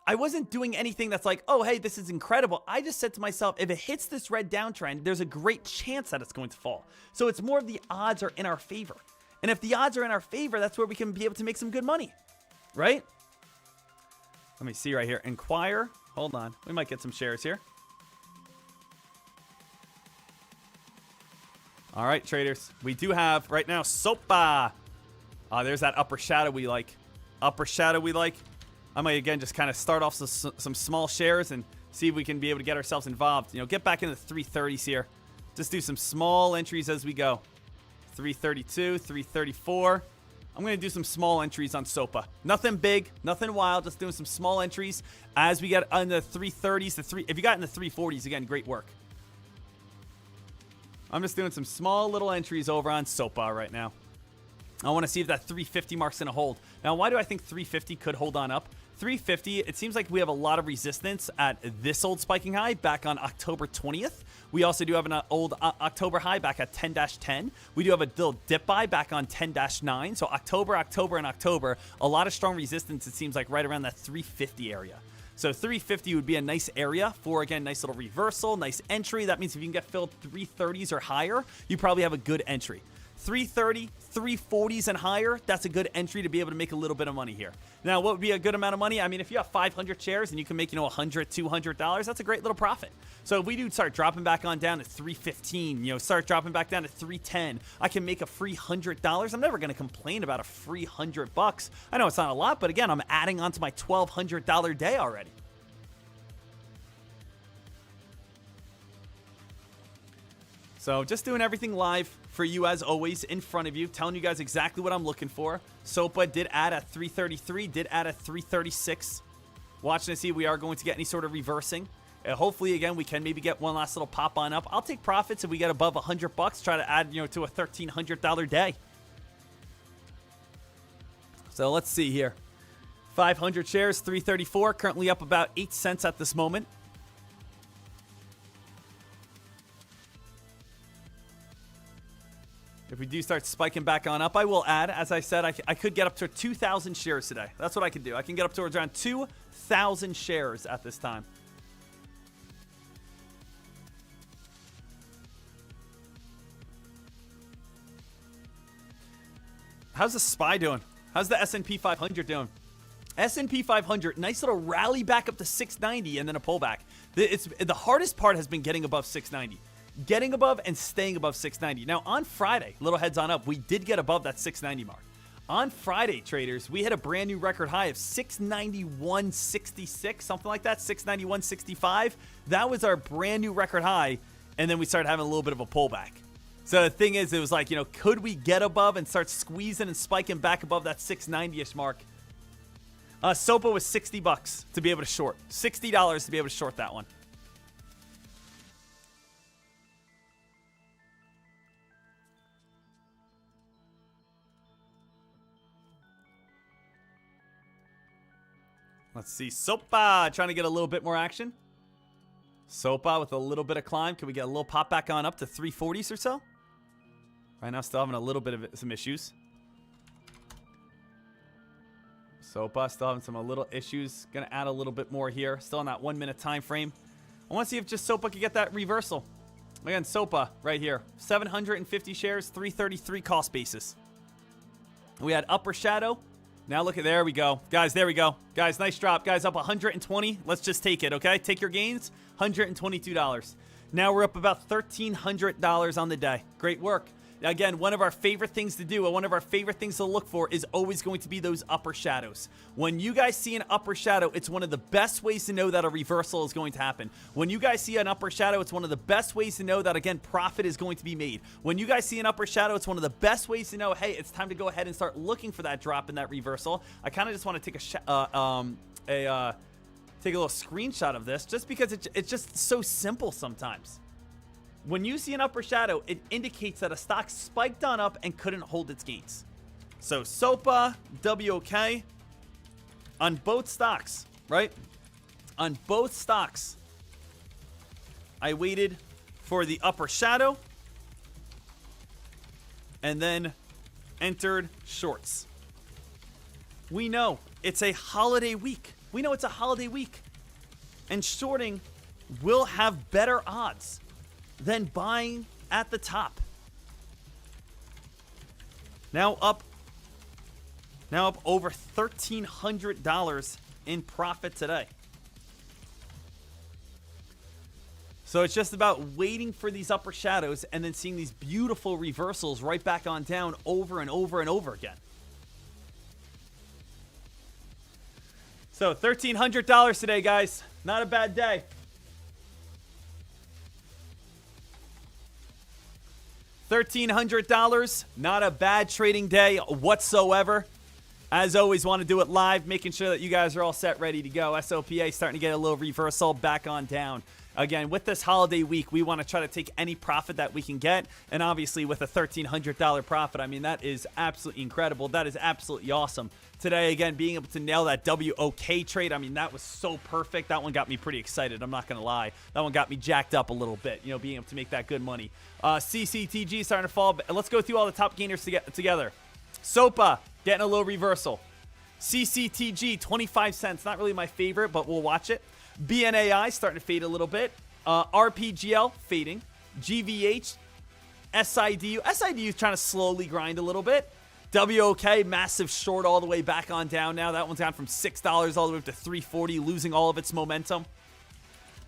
I wasn't doing anything that's like, oh, hey, this is incredible. I just said to myself, if it hits this red downtrend, there's a great chance that it's going to fall. So it's more of the odds are in our favor. And if the odds are in our favor, that's where we can be able to make some good money, right? Let me see right here. Inquire. Hold on. We might get some shares here. All right, traders. We do have right now SOPA. There's that upper shadow we like. Upper shadow we like. I might, again, just kind of start off some small shares and see if we can be able to get ourselves involved. You know, get back in the 330s here. Just do some small entries as we go. 332, 334. I'm going to do some small entries on SOPA. Nothing big, nothing wild, just doing some small entries as we get on the 330s. If you got in the 340s, again, great work. I'm just doing some small little entries over on SOPA right now. I want to see if that 350 mark's going to hold. Now, why do I think 350 could hold on up? 350, it seems like we have a lot of resistance at this old spiking high back on October 20th. We also do have an old October high back at 10-10. We do have a little dip buy back on 10-9. So October, and October, a lot of strong resistance, it seems like, right around that 350 area. So 350 would be a nice area for, again, nice little reversal, nice entry. That means if you can get filled 330s or higher, you probably have a good entry. 330, 340s and higher, that's a good entry to be able to make a little bit of money here. Now, what would be a good amount of money? I mean, if you have 500 shares and you can make, $100, $200, that's a great little profit. So if we do start dropping back on down to 315, start dropping back down to 310, I can make a free $100. I'm never going to complain about a free $100. I know it's not a lot, but again, I'm adding on to my $1,200 day already. So just doing everything live for you as always in front of you, telling you guys exactly what I'm looking for. SOPA did add at 333, did add at 336. Watching to see if we are going to get any sort of reversing. Hopefully, again, we can maybe get one last little pop on up. I'll take profits if we get above $100. Try to add, to a $1,300 day. So let's see here. 500 shares, 334, currently up about 8 cents at this moment. If we do start spiking back on up, I will add, as I said, I could get up to 2,000 shares today. That's what I could do. I can get up towards around 2,000 shares at this time. How's the SPY doing? How's the S&P 500 doing? S&P 500, nice little rally back up to 690 and then a pullback. The hardest part has been getting above 690. Getting above and staying above 690. Now, on Friday, little heads on up, we did get above that 690 mark. On Friday, traders, we hit a brand new record high of 691.66, something like that, 691.65. That was our brand new record high, and then we started having a little bit of a pullback. So the thing is, it was like, could we get above and start squeezing and spiking back above that 690-ish mark? SOPA was $60 to be able to short. $60 to be able to short that one. Let's see. SOPA trying to get a little bit more action. SOPA with a little bit of climb. Can we get a little pop back on up to 340s or so? Right now, still having a little bit of some issues. SOPA still having some little issues. Going to add a little bit more here. Still on that 1 minute time frame. I want to see if just SOPA could get that reversal. Again, SOPA right here. 750 shares, 333 cost basis. We had upper shadow. Now look at, there we go. Guys, there we go. Guys, nice drop. Guys, up 120. Let's just take it, okay? Take your gains. $122. Now we're up about $1,300 on the day. Great work. Again, one of our favorite things to do, one of our favorite things to look for is always going to be those upper shadows. When you guys see an upper shadow, it's one of the best ways to know that a reversal is going to happen. When you guys see an upper shadow, it's one of the best ways to know that, again, profit is going to be made. When you guys see an upper shadow, it's one of the best ways to know, hey, it's time to go ahead and start looking for that drop in that reversal. I kind of just want to take take a little screenshot of this just because it's just so simple sometimes. When you see an upper shadow, it indicates that a stock spiked on up and couldn't hold its gains. So SOPA, WOK, on both stocks, right? On both stocks, I waited for the upper shadow and then entered shorts. We know it's a holiday week. We know it's a holiday week. And shorting will have better odds than buying at the top. Now up over $1,300 in profit today. So it's just about waiting for these upper shadows and then seeing these beautiful reversals right back on down over and over and over again. So $1,300 today, guys. Not a bad day. $1,300. Not a bad trading day whatsoever. As always, want to do it live, making sure that you guys are all set, ready to go. SOPA starting to get a little reversal back on down. Again, with this holiday week, we want to try to take any profit that we can get. And obviously, with a $1,300 profit, I mean, that is absolutely incredible. That is absolutely awesome. Today, again, being able to nail that WOK trade, I mean, that was so perfect. That one got me pretty excited. I'm not going to lie. That one got me jacked up a little bit, you know, being able to make that good money. CCTG starting to fall. Let's go through all the top gainers together. SOPA getting a little reversal. CCTG, 25 cents. Not really my favorite, but we'll watch it. BNAI starting to fade a little bit. RPGL fading. GVH, SIDU. SIDU is trying to slowly grind a little bit. WOK, massive short all the way back on down now. That one's down from $6 all the way up to $3.40, losing all of its momentum.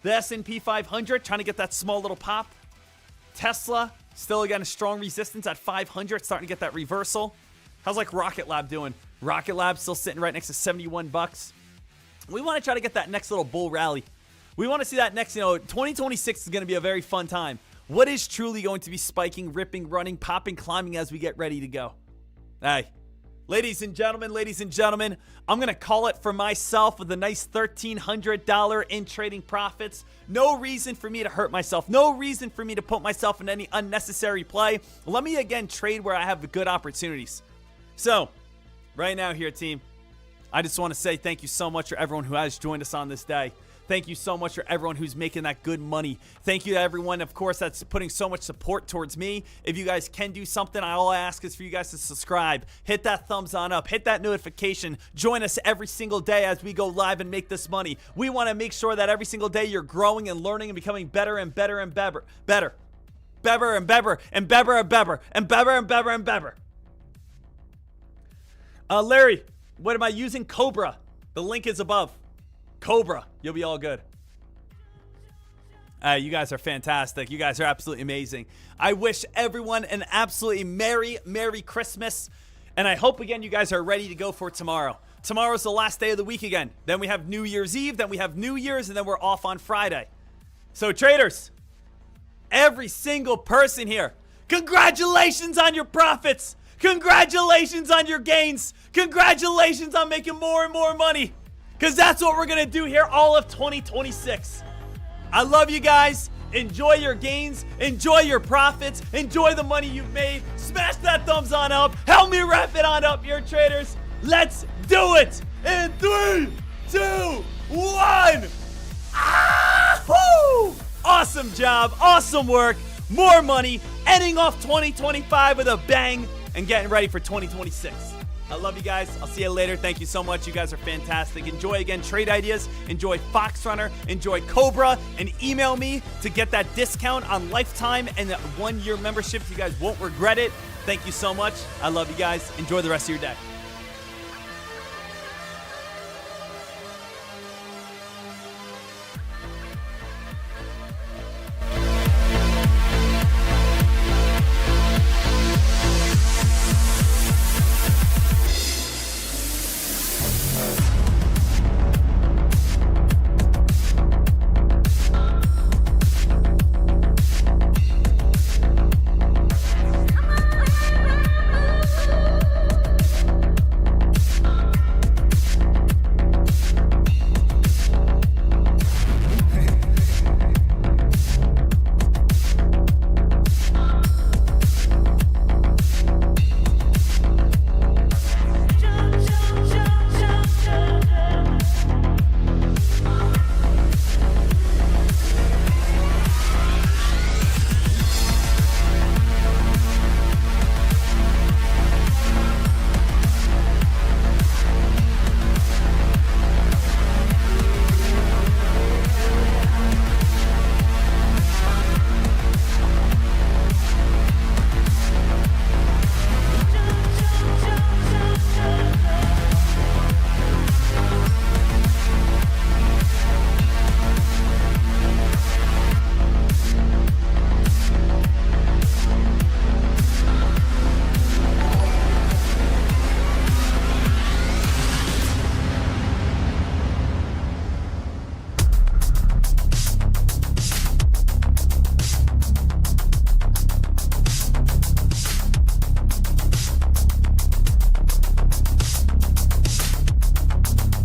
The S&P 500 trying to get that small little pop. Tesla, still again a strong resistance at 500, starting to get that reversal. How's like Rocket Lab doing? Rocket Lab still sitting right next to 71 bucks. We want to try to get that next little bull rally. We want to see that next, 2026 is going to be a very fun time. What is truly going to be spiking, ripping, running, popping, climbing as we get ready to go? Hey, ladies and gentlemen, I'm going to call it for myself with a nice $1,300 in trading profits. No reason for me to hurt myself. No reason for me to put myself in any unnecessary play. Let me again trade where I have the good opportunities. So, right now here, team, I just want to say thank you so much for everyone who has joined us on this day. Thank you so much for everyone who's making that good money. Thank you to everyone, of course, that's putting so much support towards me. If you guys can do something, all I ask is for you guys to subscribe. Hit that thumbs on up. Hit that notification. Join us every single day as we go live and make this money. We want to make sure that every single day you're growing and learning and becoming better and better and better. Better and better and better and better and better and better and better. Larry, what am I using? Cobra. The link is above. Cobra. You'll be all good. You guys are fantastic. You guys are absolutely amazing. I wish everyone an absolutely Merry Christmas. And I hope, again, you guys are ready to go for tomorrow. Tomorrow's the last day of the week again. Then we have New Year's Eve. Then we have New Year's. And then we're off on Friday. So, traders, every single person here, congratulations on your profits. Congratulations on your gains. Congratulations on making more and more money. Because that's what we're going to do here all of 2026. I love you guys. Enjoy your gains. Enjoy your profits. Enjoy the money you've made. Smash that thumbs on up. Help me wrap it on up here, traders. Let's do it. In 3, 2, 1. Ah-hoo! Awesome job. Awesome work. More money. Ending off 2025 with a bang and getting ready for 2026. I love you guys. I'll see you later. Thank you so much. You guys are fantastic. Enjoy, again, trade ideas. Enjoy Fox Runner. Enjoy Cobra. And email me to get that discount on lifetime and that 1-year membership. You guys won't regret it. Thank you so much. I love you guys. Enjoy the rest of your day.